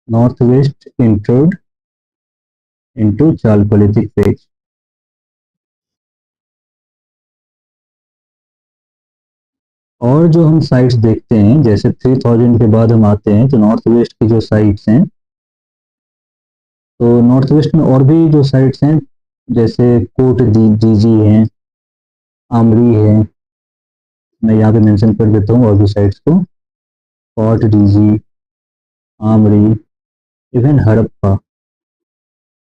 northwest entered into Chalcolithic phase। और जो हम साइट्स देखते हैं, जैसे 3000 के बाद हम आते हैं तो नॉर्थ वेस्ट की जो साइट्स हैं, तो नॉर्थ वेस्ट में और भी जो साइट्स हैं जैसे कोट दीजी है, आमरी है, मैं यहाँ पे मेंशन कर देता हूँ और भी साइट्स को, Kot Diji, Amri, even Harappa.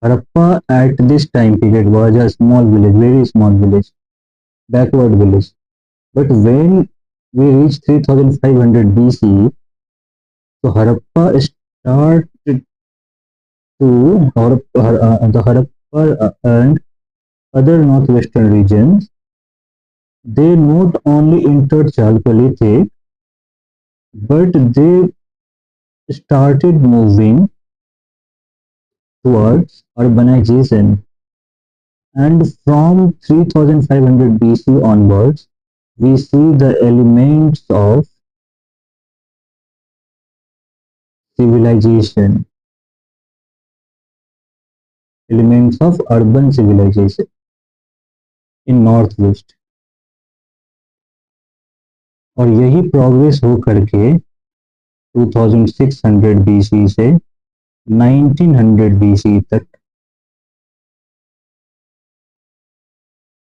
Harappa at this time period was a small village, very small village, backward village. But when we reach 3500 BC, so Harappa started to, the Harappa and other northwestern regions, they not only entered Chalcolithic, but they started moving towards urbanization. And from 3500 BC onwards, we see the elements of civilization, elements of urban civilization in northwest। और यही progress हो करके 2600 BC से 1900 BC तक,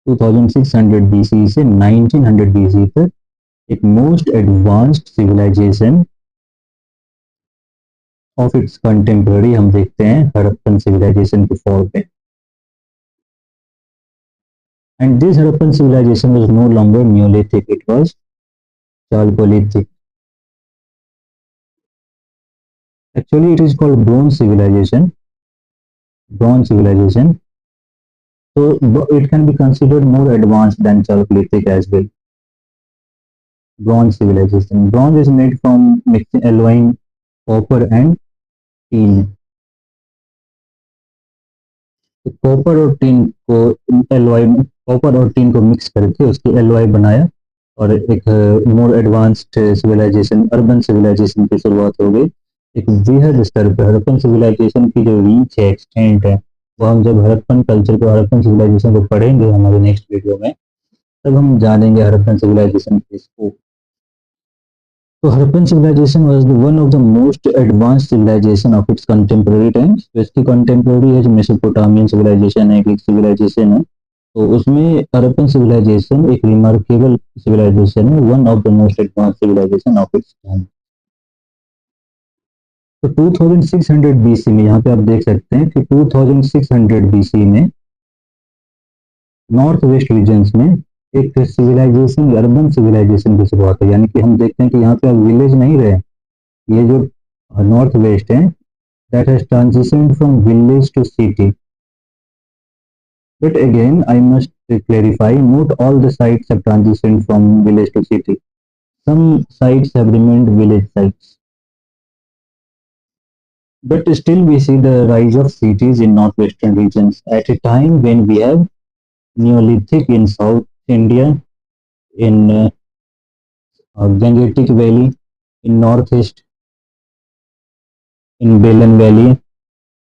2600 BC से 1900 BC तक एक most advanced civilization of its contemporary हम देखते हैं हड़प्पन सिविलाइजेशन के फॉर्म पे। And this Harappan civilization was no longer neolithic, it was Chalcolithic। Actually, it is called Bronze civilization. Bronze civilization. So it can be considered more advanced than Chalcolithic as well. Bronze civilization. Bronze is made from mixing alloying copper and tin। तो copper और tin को alloy, copper और tin को mix करके उसकी alloy बनाया और एक more advanced civilization, urban civilization की शुरुआत हो गई एक वृहद स्तर पर। हड़प्पन सिविलाइजेशन की जो रीच है, एक्सटेंट है, वो हम जब हड़प्पन कल्चर को, हड़प्पन सिविलाइजेशन को पढ़ेंगे हमारे नेक्स्ट वीडियो में, तब हम जानेंगे हड़प्पन सिविलाइजेशन के स्कोप। तो Harappan civilization was one of the most advanced civilization of its contemporary times। तो इसकी contemporary है जो मेसोपोटामियन civilization है, एक civilization है, तो उसमें हड़प्पन civilization एक remarkable civilization है, one of the most advanced civilization of its time। तो 2600 BC में यहाँ पे आप देख सकते हैं कि 2600 BC में नॉर्थ वेस्ट रीजन्स में एक सिविलाइजेशन, अर्बन सिविलाइजेशन की शुरुआत है। यानी कि हम देखते हैं कि यहाँ पे अब विलेज नहीं रहे, ये जो नॉर्थ वेस्ट है that has transitioned from village to city। But again, I must clarify, not all the sites have transitioned from village to city. Some sites have remained village sites, but still we see the rise of cities in northwestern regions at a time when we have Neolithic in South India, in Gangetic Valley in northeast, in Belen Valley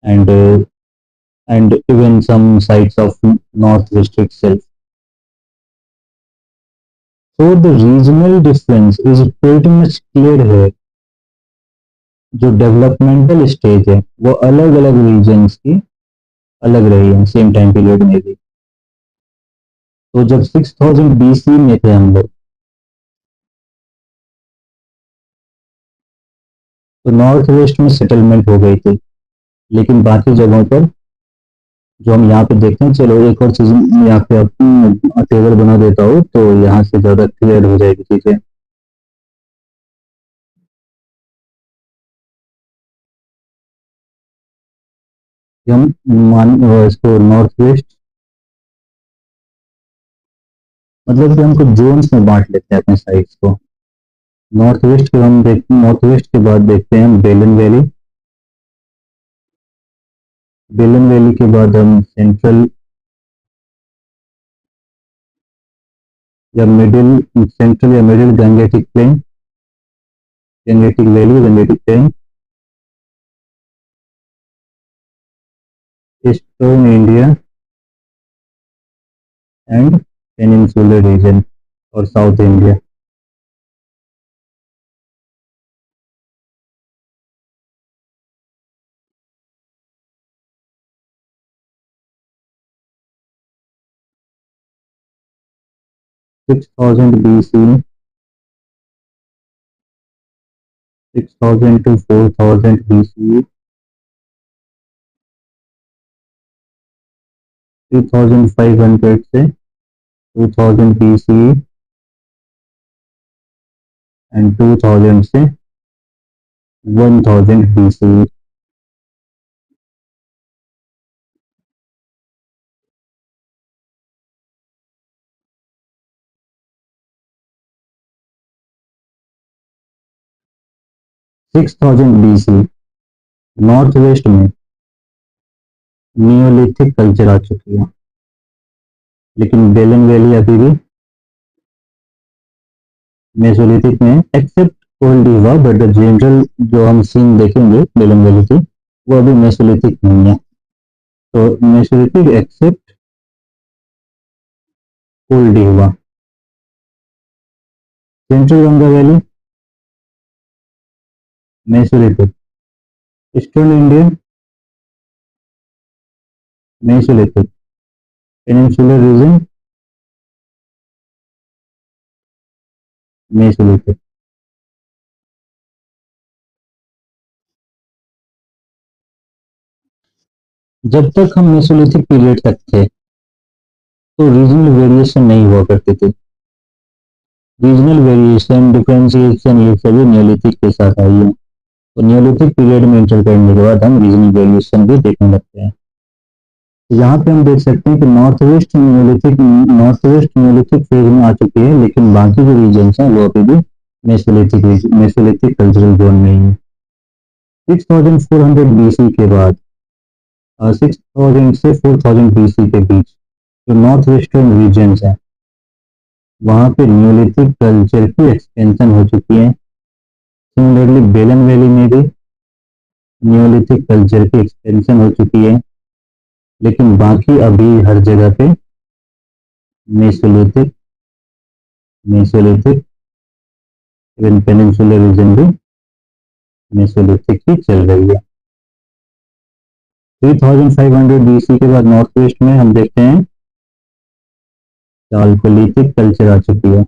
and even some sites of Northwest itself. So the regional difference is pretty much clear here. जो developmental stage है वो अलग अलग regions की अलग रही है same time period में भी। तो जब 6000 BC में थे हम लोग, तो नॉर्थ वेस्ट में सेटलमेंट हो गई थी, लेकिन बाकी जगहों पर जो हम यहाँ पे देखते हैं, चलो एक और चीज यहाँ पे आप टेबल बना देता हूँ तो यहाँ से ज्यादा क्लियर हो जाएगी चीजें। हम मान इसको नॉर्थ वेस्ट, मतलब कि हमको जोन्स में बांट लेते हैं अपने साइट्स को। नॉर्थ वेस्ट के बाद देखते हैं हम बेलन वैली। बेलन वैली के बाद हम सेंट्रल या middle Gangetic plain, Gangetic valley, Gangetic plain, eastern India and peninsular reason और south India. 6000 BC, 6000 to 4000 BC, 2500 से 2000 BC एंड 2000 से 1000 BC। 6000 BC नॉर्थ वेस्ट में नियोलिथिक कल्चर आ चुकी है, लेकिन बेलन वैली अभी भी मेसोलिथिक में, एक्सेप्ट ओल्ड हुआ, बट द जनरल जो हम सीन देखेंगे बेलन वैली की वो अभी मेसोलिथिक नहीं है। तो मेसोलिथिक एक्सेप्ट ओल्ड हुआ। Central Ganga valley Mesolithic, eastern India Mesolithic, peninsular reason Mesolithic. जब तक हम मेसोलिथिक पीरियड तक थे तो रीजनल वेरिएशन नहीं हुआ करते थे। रीजनल वेरिएशन, डिफरेंशिएशन, ये सभी नियोलिथिक के साथ आई है। तो नियोलिथिक पीरियड में एंटर करने के बाद हम रीजनल वेरिएशन भी देखने लगते हैं। तो यहाँ पे हम देख सकते हैं कि नॉर्थ वेस्ट नियोलिथिक फेज में आ चुकी है, लेकिन बाकी जो रीजन है वो अभी भी मेसोलिथिक कल्चरल जोन में ही है। 6400 BC के बाद 6000 से 4000 BC के बीच जो नॉर्थ वेस्टर्न रीजन है वहां पे नियोलिथिक कल्चर की एक्सपेंशन हो चुकी है। सिमिलरली बेलन वैली में भी नियोलिथिक कल्चर की एक्सपेंशन हो चुकी है, लेकिन बाकी अभी हर जगह पे Mesolithic Mesolithic even peninsular reason भी मेसोलिथिक ही चल रही है। 3500 BC के बाद नॉर्थ वेस्ट में हम देखते हैं चालकोलिथिक कल्चर आ चुकी है,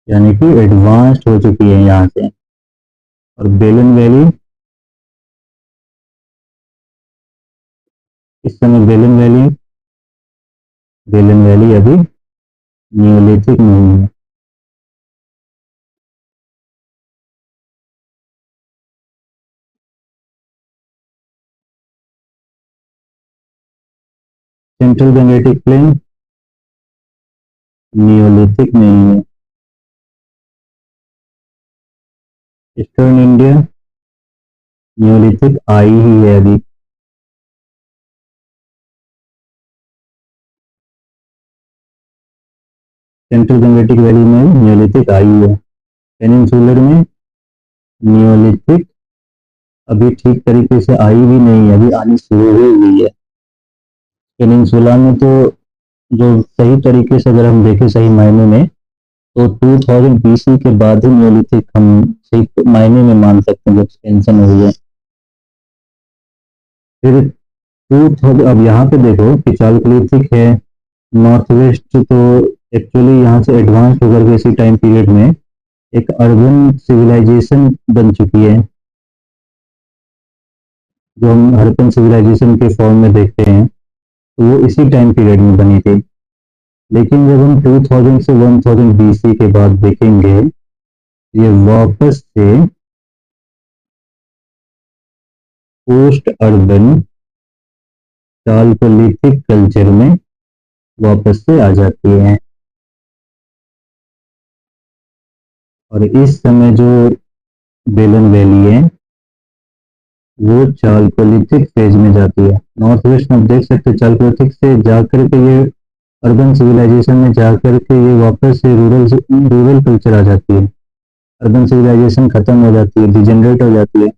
यानी कि एडवांस्ड हो चुकी है यहाँ से। और बेलन वैली, इस समय बेलन वैली अभी नियोलिथिक नहीं है। सेंट्रल गंगेटिक प्लेन नियोलिथिक नहीं है। ईस्टर्न इंडिया नियोलिथिक आई ही है अभी। सेंट्रल गंगेटिक वैली में नियोलिथिक आई है। पेनिनसुलर में नियोलिथिक अभी ठीक तरीके से आई भी नहीं है, अभी आनी शुरू हुई है। पेनिनसुला में तो जो सही तरीके से अगर हम देखें सही मायने में, तो 2000 BC के बाद ही नियोलिथिक हम सही मायने में मान सकते हैं, जब एक्सपेंशन हुई है। फिर 2000 अब यहाँ पे देखो कि चालकोलिथिक है, नॉर्थ वेस्ट तो एक्चुअली यहाँ से एडवांस होकर के इसी टाइम पीरियड में एक अर्बन सिविलाइजेशन बन चुकी है, जो हम हड़प्पन सिविलाइजेशन के फॉर्म में देखते हैं, तो वो इसी टाइम पीरियड में बनी थी। लेकिन जब हम 2000 से 1000 BC के बाद देखेंगे, ये वापस से पोस्ट अर्बन चालकोलिथिक कल्चर में वापस से आ जाती है। और इस समय जो बेलन वैली है वो चालकोलिथिक फेज में जाती है। नॉर्थ वेस्ट में देख सकते हैं चालकोलिथिक से जाकर के ये अर्बन सिविलाइजेशन में जाकर के ये वापस से रूरल कल्चर आ जाती है। अर्बन सिविलाइजेशन खत्म हो जाती है, डिजेनरेट हो जाती है,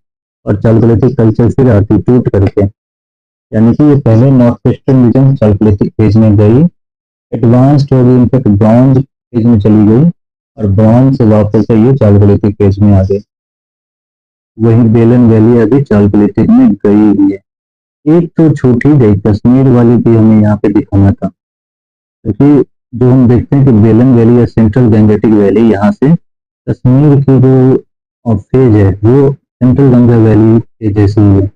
और चालकोलिथिक कल्चर फिर आती टूट करके। यानी कि ये पहले north western region Chalcolithic phase में गई, एडवांस्ड हो गई, इनफैक्ट ब्रॉन्ज फेज में चली गई, और ब्रॉन्ज से वापस से ये चालकोलिथिक फेज में आ गई। वही बेलन वैली अभी चालकोलिथिक में गई हुई है। एक तो छूट ही गई, कश्मीर वाली भी हमें यहाँ पे दिखाना था, क्योंकि जो हम देखते हैं कि बेलन वैली या सेंट्रल गंगेटिक वैली, यहाँ से कश्मीर की जो फेज है वो सेंट्रल गंगा वैली के जैसी है।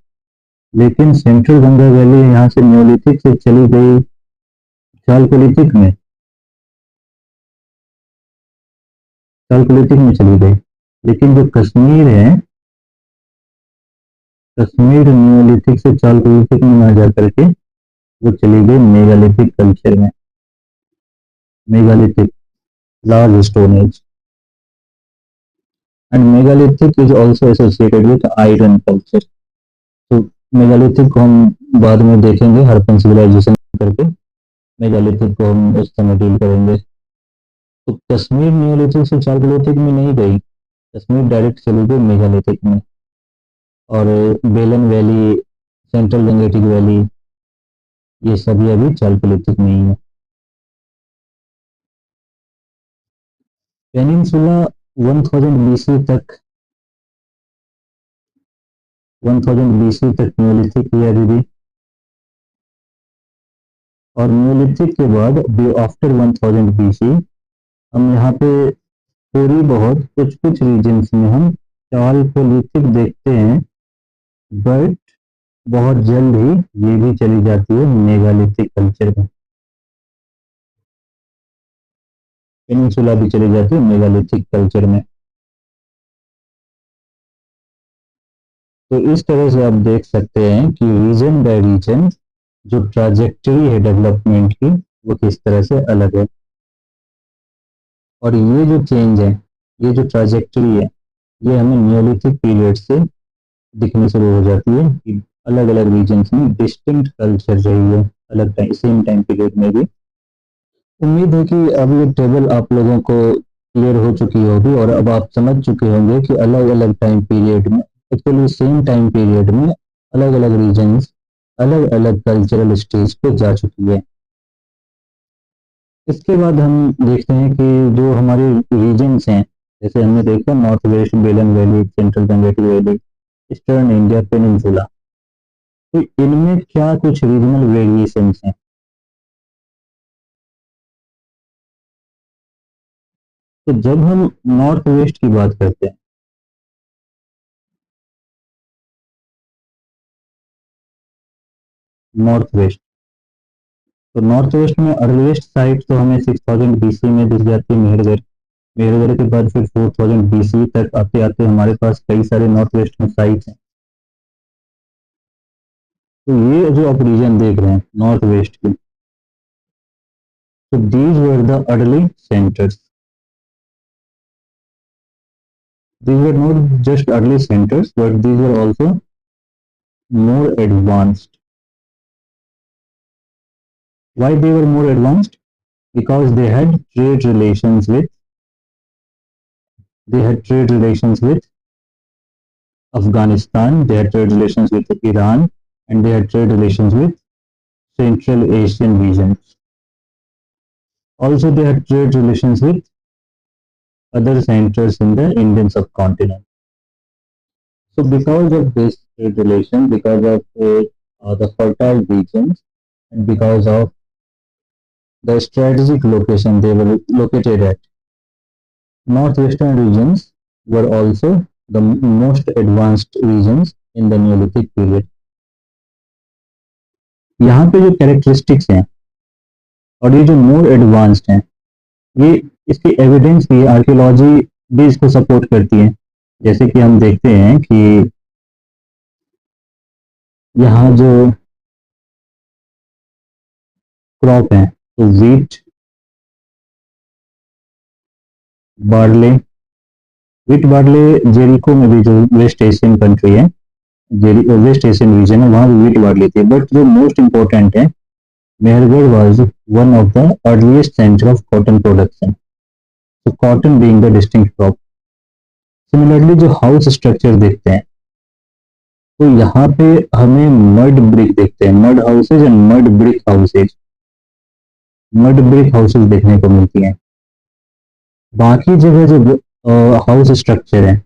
लेकिन सेंट्रल गंगा वैली यहाँ से न्योलिथिक से चली गई चालकोलिथिक में, चालकोलिथिक में चली गई। लेकिन जो कश्मीर है, कश्मीर न्योलिथिक से चालकोलिथिक में ना जा करके वो चली गई मेगालिथिक कल्चर में। Megalithic, large stone age, and megalithic is also associated with iron culture. तो मेगालिथिक को हम बाद में देखेंगे हड़प्पन सिविलाइजेशन करके, मेगालिथिक को हम उस समय डील करेंगे। तो कश्मीर नियोलिथिक से चालकोलिथिक में नहीं गई, कश्मीर डायरेक्ट चली गई मेगालिथिक में। और बेलन वैली, सेंट्रल गंगेटिक वैली, ये सभी अभी चालकोलिथिक में ही है। पेनिनसुला 1000 BC तक, 1000 BC तक नियोलिथिक है अभी भी। और नियोलिथिक के बाद आफ्टर 1000 BC हम यहाँ पे थोड़ी बहुत कुछ कुछ रीजन्स में हम चालकोलिथिक देखते हैं, बट बहुत जल्द ही ये भी चली जाती है मेगालिथिक कल्चर में। पेनिनसुला भी चली जाती है मेगालिथिक कल्चर में। तो इस तरह से आप देख सकते हैं कि रीजन बाय रीजन जो ट्राजेक्टरी है डेवलपमेंट की वो किस तरह से अलग है। और ये जो चेंज है, ये जो ट्राजेक्टरी है, ये हमें नियोलिथिक पीरियड से दिखनी शुरू हो जाती है कि अलग अलग रीजन्स में डिस्टिंक्ट कल्चर रही है, अलग टाइम सेम टाइम पीरियड में भी। उम्मीद है कि अब ये टेबल आप लोगों को क्लियर हो चुकी होगी, और अब आप समझ चुके होंगे कि अलग अलग टाइम पीरियड में, एक्चुअली सेम टाइम पीरियड में अलग अलग रीजन्स अलग अलग कल्चरल स्टेज पे जा चुकी है। इसके बाद हम देखते हैं कि जो हमारे रीजन्स हैं, जैसे हमने देखा नॉर्थ वेस्ट बेलन valley, central Gangetic valley, eastern India peninsula, तो इनमें क्या कुछ रीजनल वेरिएशंस हैं। तो जब हम नॉर्थ वेस्ट की बात करते हैं, नॉर्थ वेस्ट, तो नॉर्थ वेस्ट में अर्लीस्ट साइट तो हमें 6000 BC में दिख जाती है मेहरगढ़। मेहरगढ़ के बाद फिर 4000 BC तक आते आते हमारे पास कई सारे नॉर्थ वेस्ट में साइट्स हैं। तो ये जो आप रीजन देख रहे हैं नॉर्थ वेस्ट की, तो these were the early centres, these were not just early centers, but these were also more advanced. Why they were more advanced? Because they had trade relations with Afghanistan, they had trade relations with Iran, and they had trade relations with Central Asian regions. Also, they had trade relations with other centers in the Indian subcontinent. So, because of this trade relation, because of the fertile regions, and because of the strategic location they were located at, northwestern regions were also the most advanced regions in the Neolithic period. यहाँ पे जो characteristics हैं और ये जो more advanced हैं, ये इसकी एविडेंस भी आर्कियोलॉजी भी इसको सपोर्ट करती है। जैसे कि हम देखते हैं कि यहाँ जो क्रॉप है, तो wheat, barley, wheat barley Jericho में भी, जो वेस्ट एशियन कंट्री है, वेस्ट एशियन रीजन है, वहां भी वीट बार्ले थी। बट जो मोस्ट इंपॉर्टेंट है, Mehrgarh was one of the earliest centre of cotton production, so cotton being the distinct crop. Similarly, जो हाउस स्ट्रक्चर देखते हैं, तो यहाँ पे हमें मड ब्रिक देखते हैं, mud houses and mud brick houses, mud brick houses देखने को मिलती हैं। बाकी जगह जो हाउस स्ट्रक्चर है,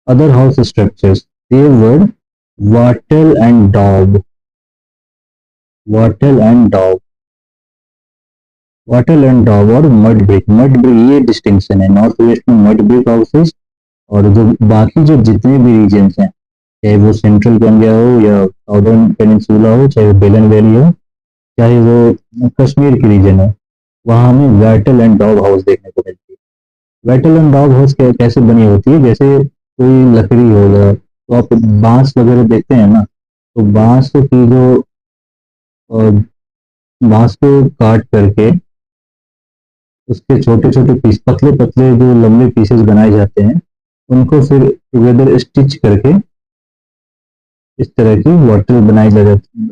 अदर हाउस स्ट्रक्चर्स, दे वर वाटल एंड डॉब, वाटल एंड डॉब, वाटल एंड डॉब और मड ब्रिक, मड ब्रिक, ये डिस्टिंक्शन है। नॉर्थ वेस्ट में मड ब्रिक हाउसेज, और जो बाकी जो जितने भी रीजन्स हैं, चाहे वो सेंट्रल इंडिया हो या साउदर्न पेनिनसुला हो, चाहे वो बेलन वैली हो, चाहे वो कश्मीर की रीजन हो, वहाँ हमें वैटल एंड डॉग हाउस देखने को मिलती है। वैटल एंड डॉग हाउस कैसे बनी होती है? जैसे कोई लकड़ी होगा, तो आप बांस वगैरह देखते हैं ना, तो बांस की जो बांस को काट करके उसके छोटे छोटे पीस, पतले पतले जो लंबे पीसेस बनाए जाते हैं, उनको फिर टुगेदर स्टिच करके इस तरह की वाटर बनाई जा जाती,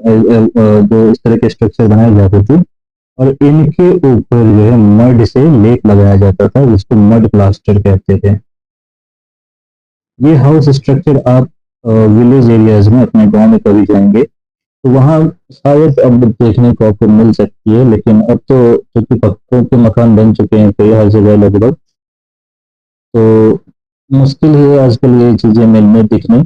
जो इस तरह के स्ट्रक्चर बनाए जाते थे, और इनके ऊपर जो है मड से लेप लगाया जाता था, जिसको मड प्लास्टर कहते थे। ये हाउस स्ट्रक्चर आप विलेज एरियाज में अपने गांव में कभी जाएंगे तो वहाँ शायद अब देखने को आपको मिल सकती है, लेकिन अब तो क्योंकि पक्कों के मकान बन चुके हैं कई हर जगह लगभग, तो मुश्किल है आजकल ये चीज़ें मिलने दिखने।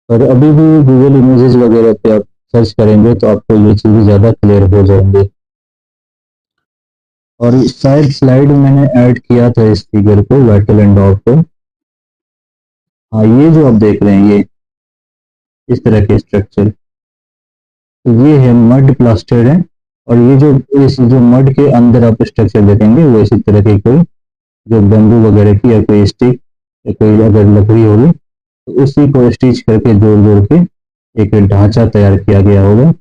पर अभी भी गूगल इमेजेस वगैरह पे आप सर्च करेंगे तो आपको ये चीज़ें ज़्यादा क्लियर हो जाएंगे। और शायद स्लाइड में मैंने ऐड किया था इस फिगर को, वाटल एंड डॉग को। हाँ, ये जो आप देख रहे हैं, ये इस तरह के स्ट्रक्चर, तो ये है मड प्लास्टर है, और ये जो इस जो मड के अंदर आप स्ट्रक्चर देखेंगे वो इसी तरह की कोई जो बम्बू वगैरह की या कोई स्टिक या कोई अगर लकड़ी होगी तो उसी को स्टिच करके जोड़ जोड़ के एक ढांचा तैयार किया गया होगा,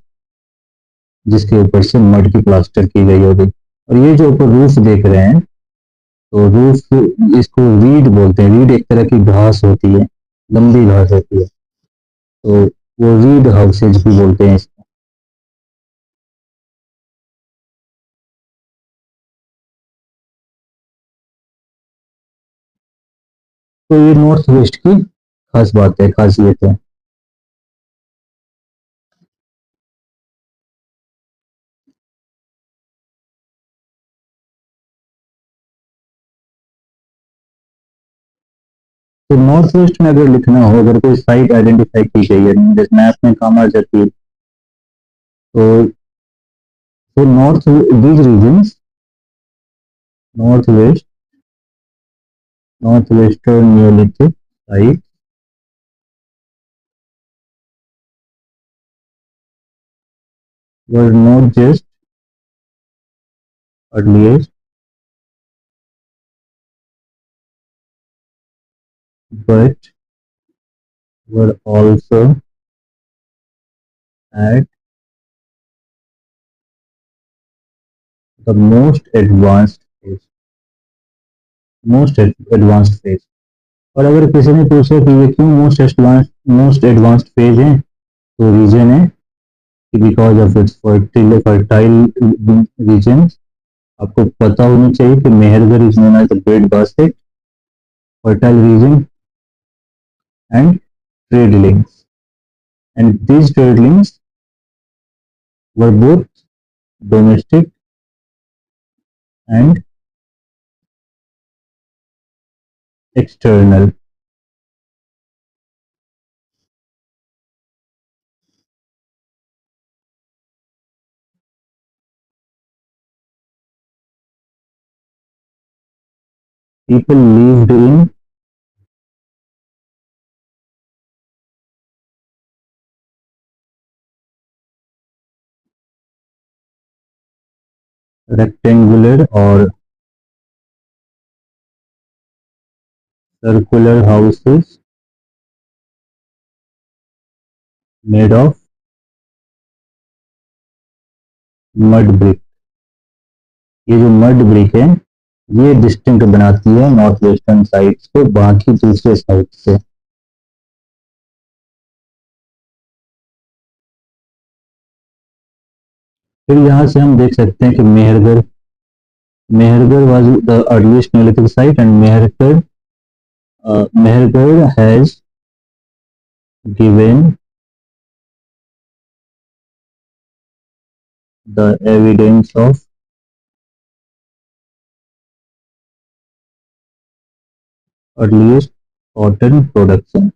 जिसके ऊपर से मड की प्लास्टर की गई होगी। और ये जो ऊपर रूफ देख रहे हैं, तो रूफ, इसको रीड बोलते हैं। रीड एक तरह की घास होती है, लंबी घास होती है, तो वो रीड हाउसेज भी बोलते हैं इसको। तो ये नॉर्थ वेस्ट की खास बात है, खासियत है। तो नॉर्थ वेस्ट में अगर लिखना हो, अगर कोई साइट आइडेंटिफाई की गई है जैसे मैप में काम आ जाती है, तो north these regions, north west, north western neolithic site were not just earliest but were also at the most advanced phase। और अगर किसी ने पूछा कि ये क्यों मोस्ट एडवांस्ड फेज है, तो रीजन है कि because of its fertile region. आपको पता होना चाहिए कि Mehrgarh is known as the bread basket, fertile region, and trade links, and these trade links were both domestic and external. People lived in rectangular or circular houses made of mud brick. ये जो mud brick है ये distinct बनाती है north western sides को बाकी दूसरे side से। फिर यहाँ से हम देख सकते हैं कि Mehrgarh Mehrgarh was the earliest Neolithic site and Mehrgarh has given the evidence of earliest cotton production.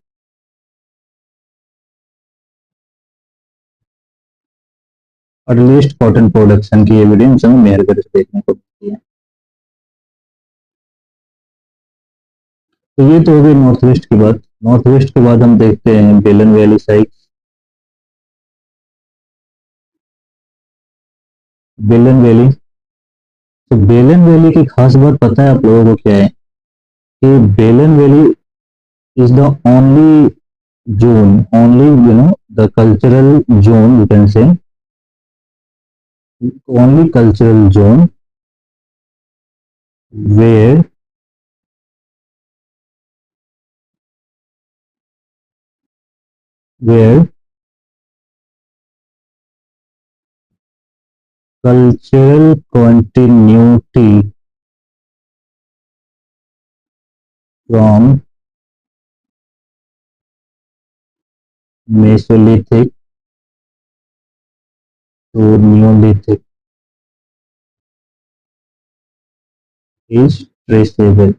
Earliest cotton production की एविडेंस हमें मेहरगढ़ से देखने को मिलती है। तो ये तो हो गई नॉर्थ वेस्ट की बात। नॉर्थ वेस्ट के बाद हम देखते हैं बेलन वैली साइट्स। बेलन वैली, तो बेलन वैली की खास बात पता है आप लोगों को क्या है कि बेलन valley is the only the cultural zone, you can say only cultural zone where cultural continuity from Mesolithic to Neolithic is traceable.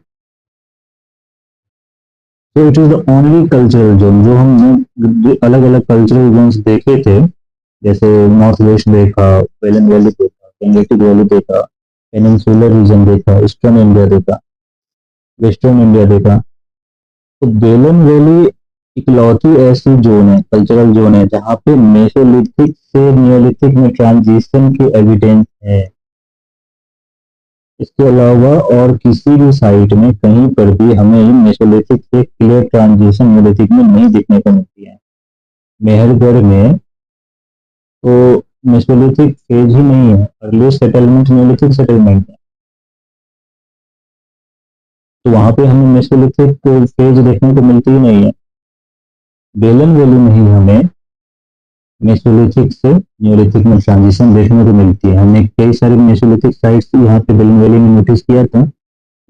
So it is the only cultural zone जो हमने अलग अलग कल्चरल जोन्स देखे थे, जैसे north west देखा, बेलन valley देखा, गंगेटिक वैली देखा, पेनिनसुलर रीजन देखा, ईस्टर्न इंडिया देखा, वेस्टर्न इंडिया देखा। तो बेलन वैली इकलौती ऐसी जोन है, कल्चरल जोन है, जहाँ पे मेसोलिथिक से नियोलिथिक में ट्रांजिशन की एविडेंस है। इसके अलावा और किसी भी साइट में कहीं पर भी हमें मेसोलिथिक से क्लियर ट्रांजिशन नियोलिथिक में नहीं देखने को मिलती है। मेहरगढ़ में तो मेसोलिथिक फेज ही नहीं है, अर्ली सेटलमेंट नियोलिथिक सेटलमेंट है, तो वहां पे हमें मेसोलिथिक फेज देखने को मिलती ही नहीं है। बेलन वैली में ही हमें मेसोलिथिक से नियोलिथिक में ट्रांजिशन देखने को मिलती है। हमने कई सारी मेसोलिथिक साइट्स यहाँ पे बेलन वैली में नोटिस किया था,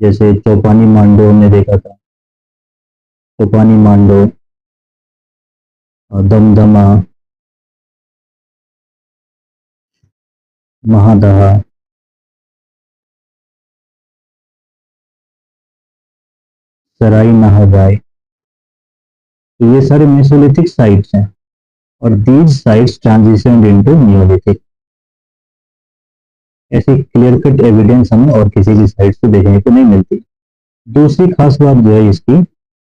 जैसे चौपानी मांडो हमने देखा था, चौपानी मांडो, दमदमा, महादहा, सराई महागाई, तो ये सारे मेसोलिथिक साइट्स हैं और these sites transition into Neolithic. ऐसी क्लियर कट एविडेंस हमें और किसी भी साइट से देखने को नहीं मिलती। दूसरी खास बात जो है इसकी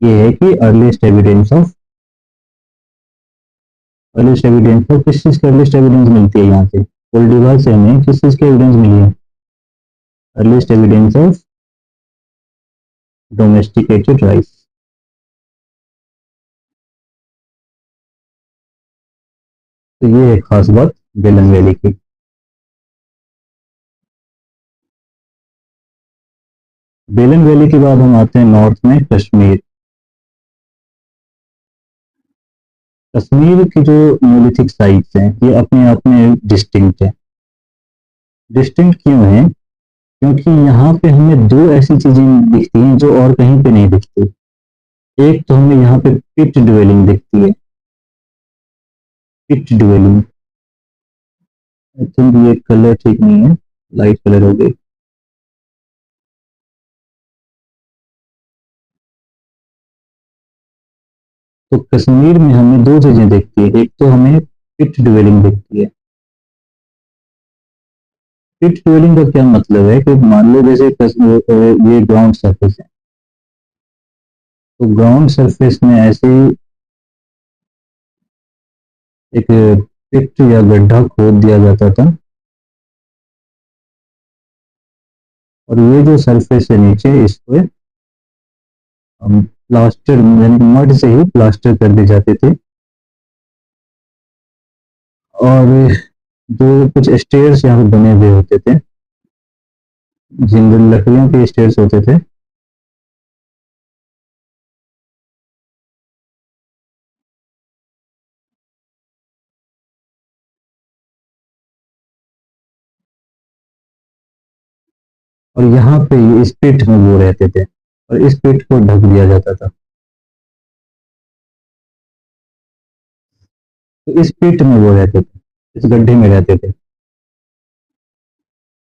ये है कि अर्लीस्ट एविडेंस ऑफ किस चीज की अर्लीस्ट एविडेंस मिलती है यहाँ से, कोल्डिवार से हमें किस चीज की एविडेंस मिली है, earliest evidence of domesticated rice. तो ये है खास बात बेलन वैली की। बेलन वैली के बाद हम आते हैं नॉर्थ में कश्मीर। कश्मीर की जो नियोलिथिक साइट्स हैं ये अपने आप में डिस्टिंक्ट है। डिस्टिंक्ट क्यों है? क्योंकि यहाँ पे हमें दो ऐसी चीजें दिखती हैं जो और कहीं पे नहीं दिखती। एक तो हमें यहाँ पे पिट ड्वेलिंग दिखती है, पिट ड्वेलिंग। आई थिंक ये कलर ठीक नहीं है, लाइट कलर हो गई। तो कश्मीर में हमें दो चीजें दिखती है, एक तो हमें पिट ड्वेलिंग दिखती है। पिट ड्वेलिंग का क्या मतलब है कि मान लो जैसे ये ग्राउंड सरफेस है, तो ग्राउंड सरफेस में ऐसे ही एक पिट या गड्ढा खोद दिया जाता था, और ये जो सरफेस है नीचे, इस पे हम प्लास्टर यानी कि मड से ही प्लास्टर कर दी जाते थे। और जो कुछ स्टेयर्स यहाँ पे बने हुए होते थे, जिन लकड़ियों के स्टेयर्स होते थे, और यहाँ पे इस पिट में वो रहते थे, और इस पिट को ढक दिया जाता था। तो इस पिट में वो रहते थे, इस गड्ढे में रहते थे।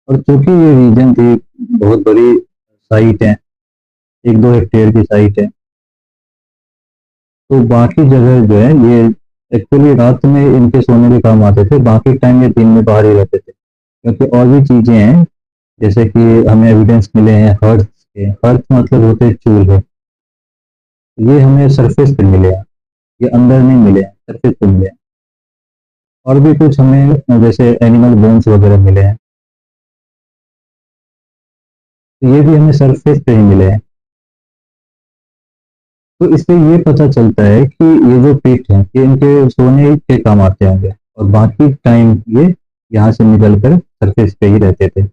और चूंकि ये रीजन थी, बहुत बड़ी साइट है, 1-2 हेक्टेयर की साइट है, तो बाकी जगह जो है ये एक्चुअली रात में इनके सोने के काम आते थे, बाकी टाइम ये दिन में बाहर ही रहते थे। क्योंकि और भी चीजें हैं, जैसे कि हमें एविडेंस मिले हैं हर्थ के। हर्थ मतलब होते हैं चूल्हे, ये हमें सरफेस पे मिले हैं, ये अंदर नहीं मिले हैं, सरफेस पे मिले हैं। और भी कुछ हमें जैसे एनिमल बोन्स वगैरह मिले हैं, तो ये भी हमें सरफेस पे ही मिले हैं। तो इससे ये पता चलता है कि ये जो पिट है ये इनके सोने के काम आते होंगे, और बाकी टाइम ये यहाँ से निकल कर सरफेस पे ही रहते थे।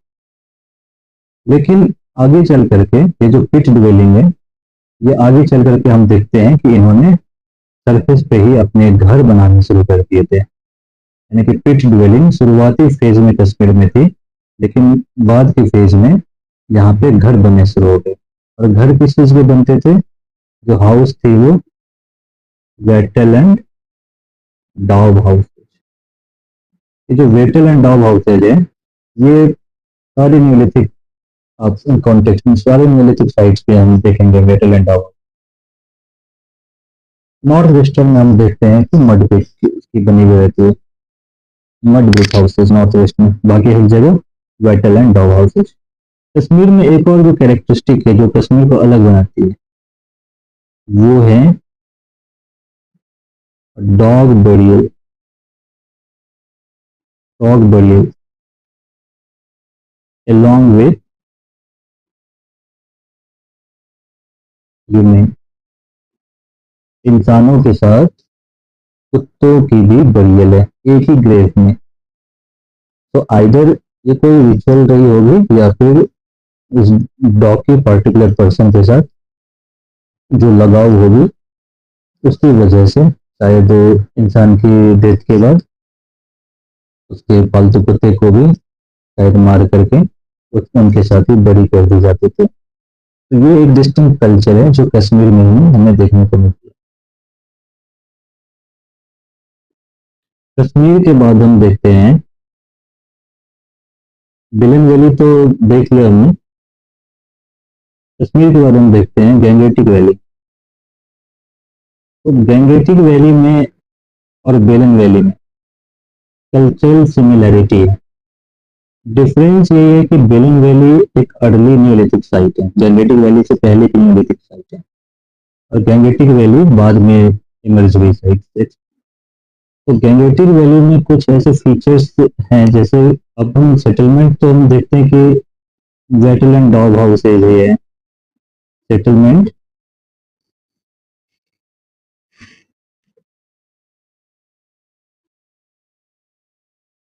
लेकिन आगे चल करके ये जो पिट ड्वेलिंग है, ये आगे चल करके हम देखते हैं कि इन्होंने सरफेस पे ही अपने घर बनाने शुरू कर दिए थे। यानी कि पिट ड्वेलिंग शुरुआती फेज में कश्मीर में थी, लेकिन बाद के फेज में यहाँ पे घर बनने शुरू हो गए। और घर किस चीज के बनते थे? जो हाउस थी वो वेटल एंड डॉग हाउस। ये जो वेटल एंड डॉग हाउसेज है, ये सारे न्यूलिथिक कॉन्टेक्स्ट में, सारे न्यूलिथिक साइट्स पे हम देखेंगे Vettel and dog. North western में हम देखते हैं कि मड ब्रिक की बनी हुई रहती है, mud brick houses north west में, बाकी हर जगह Vettel and dog houses. Kashmir में एक और जो कैरेक्टरिस्टिक है जो कश्मीर को अलग बनाती है, वो है dog burial. Dog burial along with human, इंसानों के साथ कुत्तों की भी बरियल है एक ही ग्रेव में। तो आइदर ये कोई रिचुअल रही होगी, या फिर उस डॉग की पर्टिकुलर पर्सन के साथ जो लगाव होगी, उसकी वजह से शायद इंसान की डेथ के बाद उसके पालतू कुत्ते को भी शायद मार करके उनके साथ ही बरी कर दी जाती थी। तो ये एक डिस्टिंक्ट कल्चर है जो कश्मीर में ही हमें देखने को मिलती है। कश्मीर के बाद हम देखते हैं बिलन वैली, तो देख लिया हमने। कश्मीर के बाद हम देखते हैं गैंगेटिक वैली। तो गैंगेटिक वैली में और बेलन वैली में कल्चरल सिमिलैरिटी है। डिफरेंस ये है कि बेलन वैली एक अर्ली न्यूलिथिक साइट है, गैंगेटिक वैली से पहले की न्यूलिथिक साइट है, और गैंगेटिक वैली बाद में इमर्ज हुई साइट से। तो गैंगेटिक वैली में कुछ ऐसे फीचर्स हैं, जैसे अब हम सेटलमेंट तो हम देखते हैं कि वेटल एंड डॉग हाउसेज है सेटलमेंट।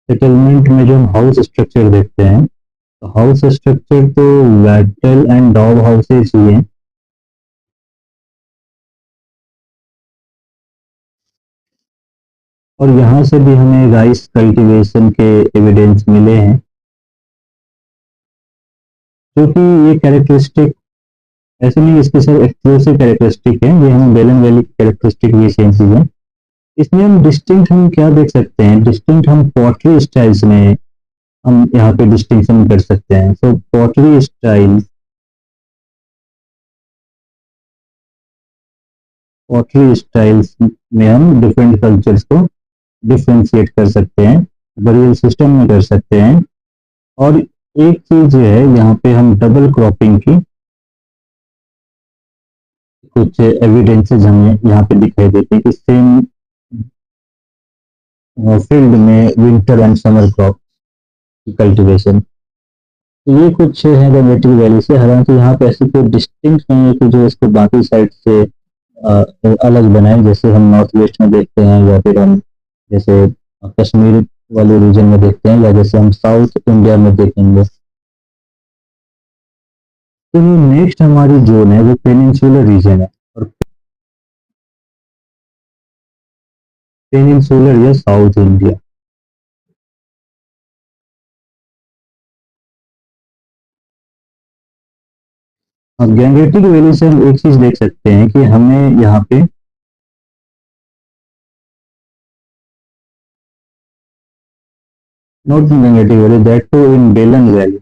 सेटलमेंट में जो हम हाउस स्ट्रक्चर देखते हैं, तो हाउस स्ट्रक्चर तो वेटल एंड डॉग हाउसेज ही हैं। और यहाँ से भी हमें राइस कल्टीवेशन के एविडेंस मिले हैं, क्योंकि ये कैरेक्टरिस्टिक ऐसे नहीं, इसके सर एक्सक्लूसिव कैरेक्टरिस्टिक है, ये हम बेलन वैली की कैरेक्टरिस्टिक भी सेम चीज है। इसमें हम डिस्टिंक्ट हम क्या देख सकते हैं, डिस्टिंक्ट हम पॉटरी स्टाइल्स में हम यहाँ पे डिस्टिंक्शन कर सकते हैं। सो पॉटरी स्टाइल्स में हम डिफरेंट कल्चर्स को डिफ्रेंशिएट कर सकते हैं, बरियल सिस्टम में कर सकते हैं। और एक चीज है, यहाँ पे हम डबल क्रॉपिंग की कुछ एविडेंसेस हमें यहाँ पे दिखाई देते हैं कि सेम फील्ड में विंटर एंड समर क्रॉप की कल्टीवेशन। तो ये कुछ है जनरेटिव वैल्यू से, हालांकि यहाँ पे ऐसी कोई डिस्टिंक्ट नहीं है कि जो इसको बाकी साइड से अलग बनाए, जैसे हम नॉर्थ वेस्ट में देखते हैं, या फिर हम जैसे कश्मीर वाले रीजन में देखते हैं, या जैसे हम साउथ इंडिया में देखेंगे। तो ये नेक्स्ट हमारी जोन है वो पेनिनसुलर रीजन है, और पेनिनसुलर या साउथ इंडिया। अब गैंगेटिक वैली से हम एक चीज देख सकते हैं कि हमें यहाँ पे not Gangetic valley, that too in Belan valley.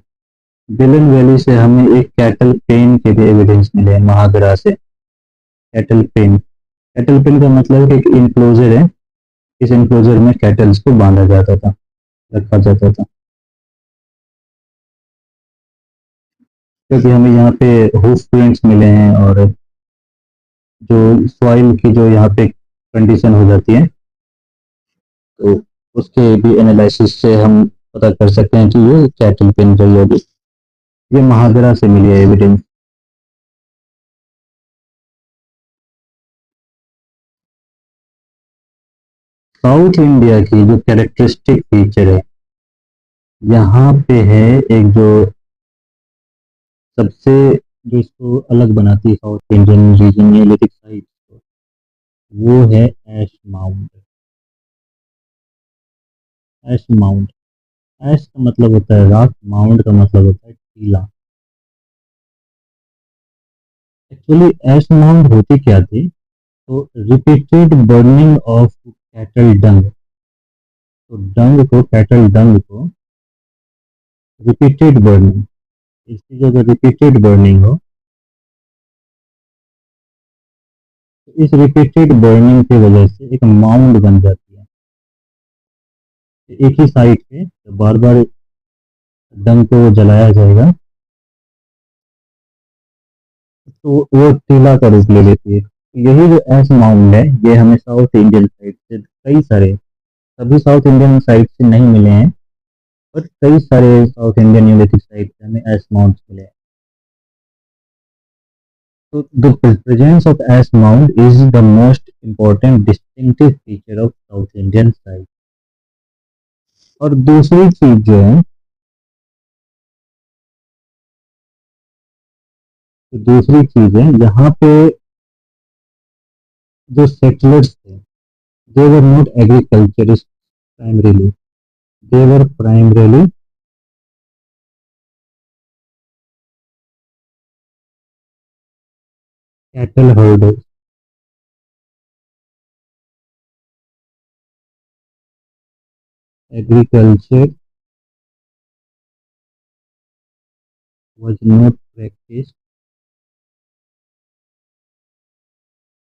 बेलन वैली से हमें एक कैटल पेन के भी एविडेंस मिले हैं महागरा से। कैटल पेन, कैटल पेन का मतलब है कि एक इनक्लोजर है, इस इनक्लोजर में कैटल्स को बांधा जाता था, रखा जाता था। क्योंकि हमें यहाँ पे हूफ प्रिंट्स मिले हैं, और जो सॉइल की जो यहाँ पे कंडीशन हो जाती है, तो उसके भी एनालिसिस से हम पता कर सकते हैं कि ये कैटल पेन रही होगी। ये महागरा से मिली है एविडेंस। साउथ इंडिया की जो कैरेक्टरिस्टिक फीचर है, यहाँ पे है एक जो सबसे, जो इसको अलग बनाती है साउथ इंडियन रीजन में लिथिक साइट को, वो है एश माउंट। एश माउंट, एश का मतलब होता है राख, माउंट का मतलब होता है टीला। एक्चुअली एश माउंट होती क्या थी, तो रिपीटेड बर्निंग ऑफ कैटल डंग, तो डंग को, कैटल डंग को रिपीटेड बर्निंग, इसकी जो रिपीटेड बर्निंग हो, तो इस रिपीटेड बर्निंग की वजह से एक माउंड बन जाती है। एक ही साइट पे बार बार डंग को जलाया जाएगा, तो वो टीला का रूप ले लेती है। यही जो एस माउंड है, ये हमें साउथ इंडियन साइड से कई सारे, सभी साउथ इंडियन साइड से नहीं मिले हैं, बट कई सारे साउथ इंडियन यूलिथिक साइड से हमें एस माउंड मिले हैं। तो the presence of S mound is the most important distinctive feature of south Indian side. और दूसरी चीज जो है, तो दूसरी चीज है यहाँ पे जो सेटलर्स थे, they were not agriculturist primarily, they were primarily cattle herders. Agriculture was not practiced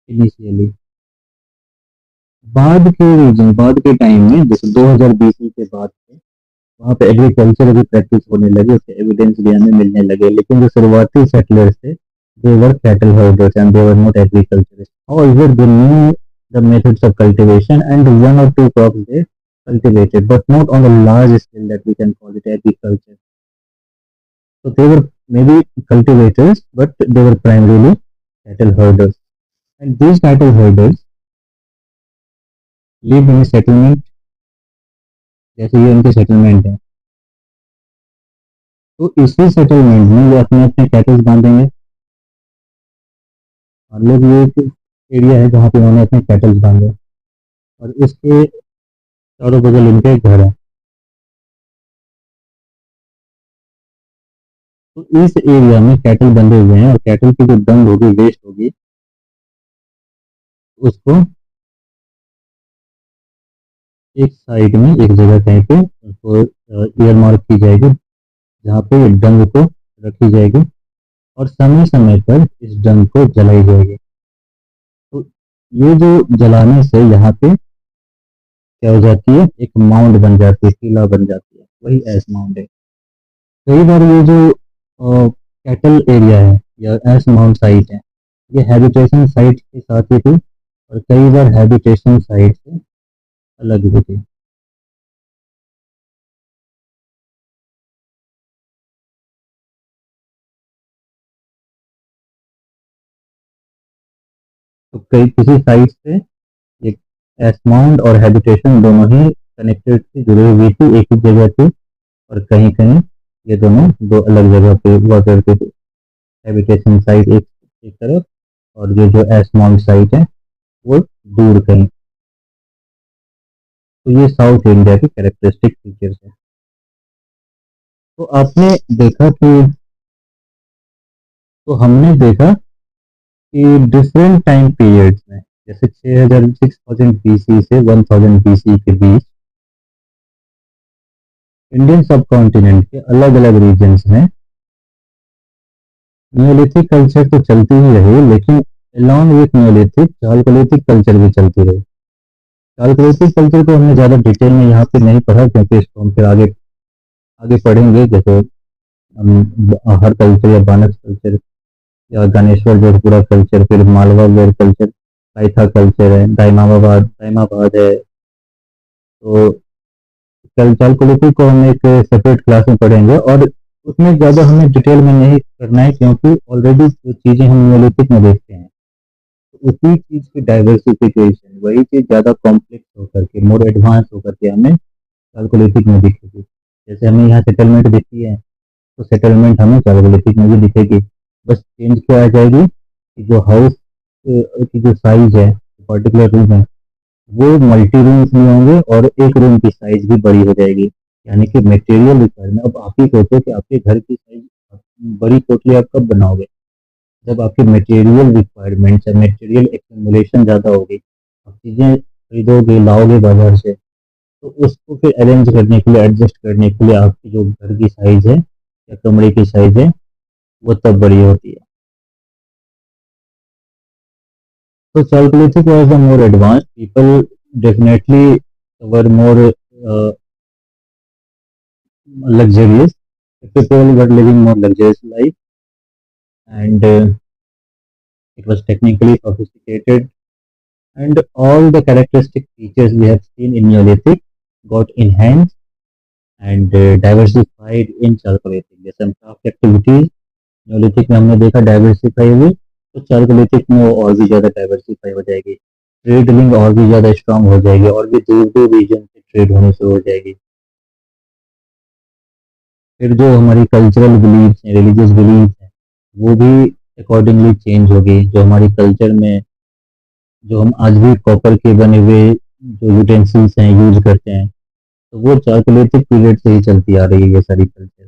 initially. बाद के रीजन, बाद के टाइम में, जैसे 2020 के बाद से वहाँ पे एग्रीकल्चर भी प्रैक्टिस होने लगे, उसके एविडेंस भी हमें मिलने लगे। लेकिन जो शुरुआती सेटलर्स थे, they were cattle herders and they were not agriculturist. However, they knew the methods of cultivation, and one or two crops they cultivated, but not on a large scale that we can call it agriculture. So they were maybe cultivators, but they were primarily cattle herders. And these cattle herders lived in a settlement, जैसे ये उनके settlement है, तो इसी settlement में वो अपने अपने कैटल्स बांधेंगे। मान लो कि ये एक एरिया है जहाँ पे उन्होंने अपने कैटल्स बांधे, और इसके चारों बगल इनके घर है। तो इस एरिया में कैटल बंधे हुए हैं और कैटल की जो डंग होगी, वेस्ट होगी, उसको एक साइड में एक जगह कहीं पे उसको ईयर मार्क की जाएगी, जहाँ पे डंग को रखी जाएगी और समय समय पर इस डंग को जलाई जाएगी। तो ये जो जलाने से यहाँ पे क्या हो जाती है, एक माउंड बन जाती है, टीला बन जाती है, वही एस माउंड है। कई बार ये जो कैटल एरिया है या एस माउंट साइट है, ये हैबिटेशन साइट के साथ ही थी और कई बार हैबिटेशन साइट से अलग भी थी। तो कई किसी साइट से ये एस माउंट और हैबिटेशन दोनों ही कनेक्टेड थी, जुड़ी हुई थी, एक ही जगह थी, और कहीं कहीं ये दोनों दो अलग जगह पे हुआ करते थे। हैबिटेशन साइट एक तरफ और ये जो एस माउंट साइट है वो दूर कहीं। तो ये साउथ इंडिया की कैरेक्टरिस्टिक फीचर्स है। तो आपने देखा कि तो हमने देखा कि डिफरेंट टाइम पीरियड्स में, जैसे 6000 BC से 1000 BC के बीच इंडियन सब कॉन्टिनेंट के अलग अलग रीजन्स में नियोलिथिक कल्चर तो चलती ही रही, लेकिन along with Neolithic Chalcolithic culture भी चलती रही। चालकोलिथिक कल्चर को हमने ज़्यादा डिटेल में यहाँ पे नहीं पढ़ा, क्योंकि इसको हम फिर आगे आगे पढ़ेंगे, जैसे हर कल्चर या बानस कल्चर या गणेश्वर जोधपुरा कल्चर, फिर मालवा वेयर कल्चर, काइथा कल्चर है, दाइमाबाद है। तो कल चालकुलेटर को हम एक सेपरेट क्लास में पढ़ेंगे और उसमें ज़्यादा हमें डिटेल में नहीं करना है, क्योंकि ऑलरेडी जो चीज़ें हम नियोलिथिक में देखते हैं, तो उसी चीज़ की डाइवर्सिफिकेशन, वही चीज़ ज़्यादा कॉम्प्लेक्स होकर के, मोर एडवांस होकर के हमें चालकुलेटिक में दिखेगी। जैसे हमें यहाँ सेटलमेंट दिखती है, तो सेटलमेंट हमें चालकुलेटिक में भी दिखेगी। बस चेंज क्या आ जाएगी कि जो हाउस की जो साइज है, पर्टिकुलर रूम है, वो मल्टी रूम्स में होंगे और एक रूम की साइज भी बड़ी हो जाएगी। यानी कि मटेरियल रिक्वायरमेंट, अब आप ही सोचो कि आपके घर की साइज बड़ी टोटली आप कब बनाओगे, जब आपकी मटेरियल रिक्वायरमेंट या मटेरियल एक्यूमुलेशन ज़्यादा होगी, आप चीज़ें खरीदोगे, लाओगे बाजार से, तो उसको फिर अरेंज करने के लिए, एडजस्ट करने के लिए आपकी जो घर की साइज है या कमरे की साइज है, वो तब बड़ी होती है। So Chalcolithic was the more advanced. People definitely were more luxurious. People were living more luxurious life, and it was technically sophisticated. And all the characteristic features we have seen in Neolithic got enhanced and diversified in Chalcolithic. जैसे हम craft activities Neolithic में हमने देखा diversify हुई, तो Chalcolithic में वो और भी ज़्यादा डाइवर्सिफाई हो जाएगी। ट्रेड लिंक और भी ज़्यादा स्ट्रांग हो जाएगी और भी दूर दूर रीजन से ट्रेड होने शुरू हो जाएगी। फिर जो हमारी कल्चरल बिलीव्स हैं, रिलीजियस बिलीव्स हैं, वो भी अकॉर्डिंगली चेंज होगी। जो हमारी कल्चर में, जो हम आज भी कॉपर के बने हुए जो यूटेंसिल्स हैं यूज करते हैं, तो वो चालकोलिथिक पीरियड से ही चलती आ रही है ये सारी कल्चर।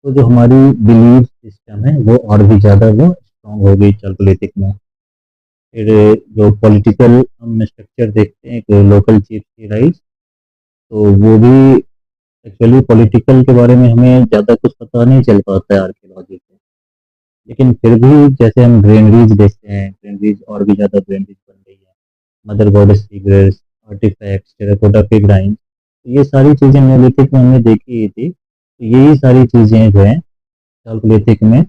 तो जो हमारी बिलीव सिस्टम है वो और भी ज़्यादा वो स्ट्रांग हो गई चालकोलिथिक में। फिर जो पॉलिटिकल हम स्ट्रक्चर देखते हैं कि लोकल चीफ की राइट, तो वो भी एक्चुअली पॉलिटिकल के बारे में हमें ज़्यादा कुछ पता नहीं चल पाता है आर्कियोलॉजी से। लेकिन फिर भी जैसे हम ग्रेनरीज देखते हैं, ग्रेनरीज और भी ज़्यादा ग्रेनरीज बन रही है, mother goddess figures, artefacts, terracotta figurines, तो ये सारी चीज़ें नियोलिथिक में हमने देखी ही थी। तो यही सारी चीज़ें जो हैं चालकोलिथिक में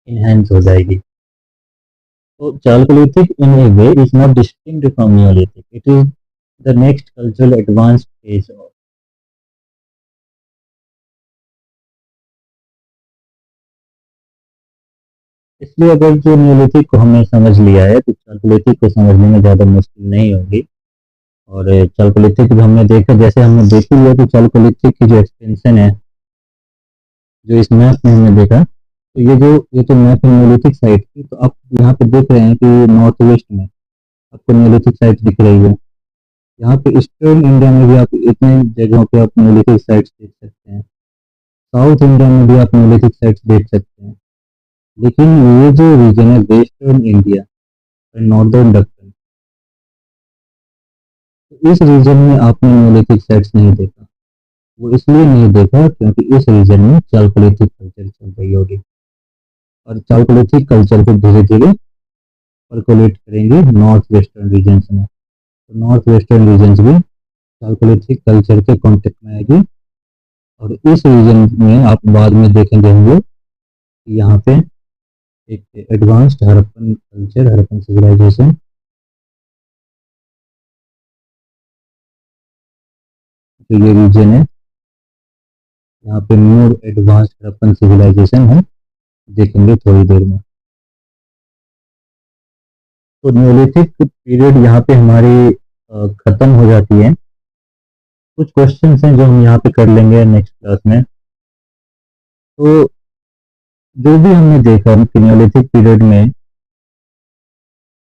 इनहेंस हो जाएगी। तो Chalcolithic in A way is not distinct from Neolithic, it is the next cultural advance phase of. इसलिए अगर जो नियोलिथिक को हमने समझ लिया है, तो चालकोलिथिक को समझने में ज़्यादा मुश्किल नहीं होगी। और चालकोलिथिक भी हमने देखा, जैसे हमने देख ही लिया कि चालकोलिथिक की जो एक्सटेंशन है, जो इस मैप में हमने देखा, तो ये तो मैप है नियोलिथिक साइट की, तो आप यहाँ पे देख रहे हैं कि नॉर्थ वेस्ट में आपको नियोलिथिक साइट दिख रही है। यहाँ पे ईस्टर्न इंडिया में भी आप इतने जगहों पे आप नियोलिथिक साइट्स देख सकते हैं। साउथ इंडिया में भी आप न्यूलिथिक साइट्स देख सकते हैं, लेकिन ये जो रीजन है वेस्टर्न इंडिया और नॉर्दर्न दक्कन, तो इस रीजन में आपने न्यूलिथिक साइट्स नहीं देखा। वो इसलिए नहीं देखा क्योंकि इस रीजन में चालकोलिथिक कल्चर चल रही होगी, और चालकोलिथिक कल्चर फिर धीरे धीरे पर्कोलेट करेंगे नॉर्थ वेस्टर्न रीजन्स में। तो नॉर्थ वेस्टर्न रीजन्स भी चालकोलिथिक कल्चर के कॉन्टेक्ट में आएगी, और इस रीजन में आप बाद में देखेंगे हम लोग कि यहाँ पे एक advanced Harappan culture, Harappan civilization, तो ये रीजन है, यहाँ पे मोर एडवांस्ड हड़प्पन सिविलाइजेशन है, देखेंगे थोड़ी देर में। तो न्योलिथिक पीरियड यहाँ पे हमारी खत्म हो जाती है। कुछ क्वेश्चंस हैं जो हम यहाँ पे कर लेंगे नेक्स्ट क्लास में। तो जो भी हमने देखा कि न्योलिथिक पीरियड में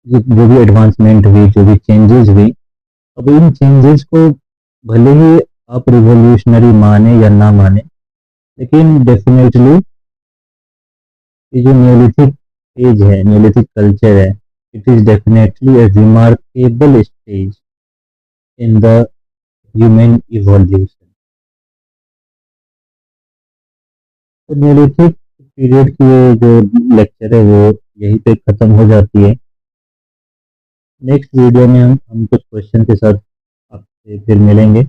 जो भी एडवांसमेंट हुई, जो भी चेंजेस हुई, अब इन चेंजेस को भले ही आप रिवोल्यूशनरी माने या ना माने, लेकिन डेफिनेटली ये जो न्योलिथिक एज है, न्योलिथिक कल्चर है, it is definitely a remarkable stage in the human evolution। तो न्योलिथिक पीरियड की ये जो लेक्चर है वो यहीं पे खत्म हो जाती है। नेक्स्ट वीडियो में हम कुछ क्वेश्चन के साथ आपसे फिर मिलेंगे,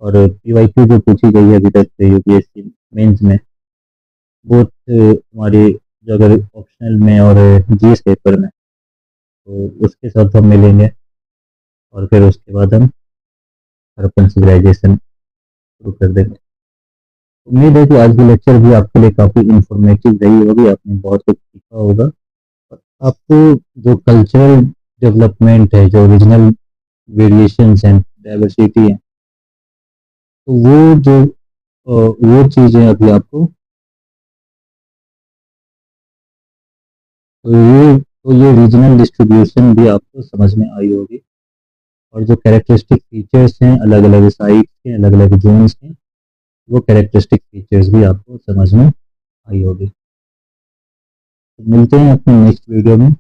और पीवाईक्यू जो पूछी गई है अभी तक यूपीएससी मेंस में, बोथ हमारे जो अगर ऑप्शनल में और जीएस पेपर में, तो उसके साथ हम मिलेंगे, और फिर उसके बाद हम हड़प्पन सिविलाइजेशन शुरू कर देंगे। उम्मीद है कि आज की लेक्चर भी आपके लिए काफ़ी इंफॉर्मेटिव रही होगी, आपने बहुत कुछ सीखा होगा। आपको जो कल्चरल डेवलपमेंट है, जो रीजनल वेरिएशंस हैं, डाइवर्सिटी है, तो वो चीज़ें अभी आपको, तो ये रीजनल डिस्ट्रीब्यूशन भी आपको समझ में आई होगी, और जो कैरेक्टरिस्टिक फीचर्स हैं अलग अलग साइट्स के, अलग अलग जोन्स के, वो कैरेक्टरिस्टिक फीचर्स भी आपको समझ में आई होगी। तो मिलते हैं अपने नेक्स्ट वीडियो में।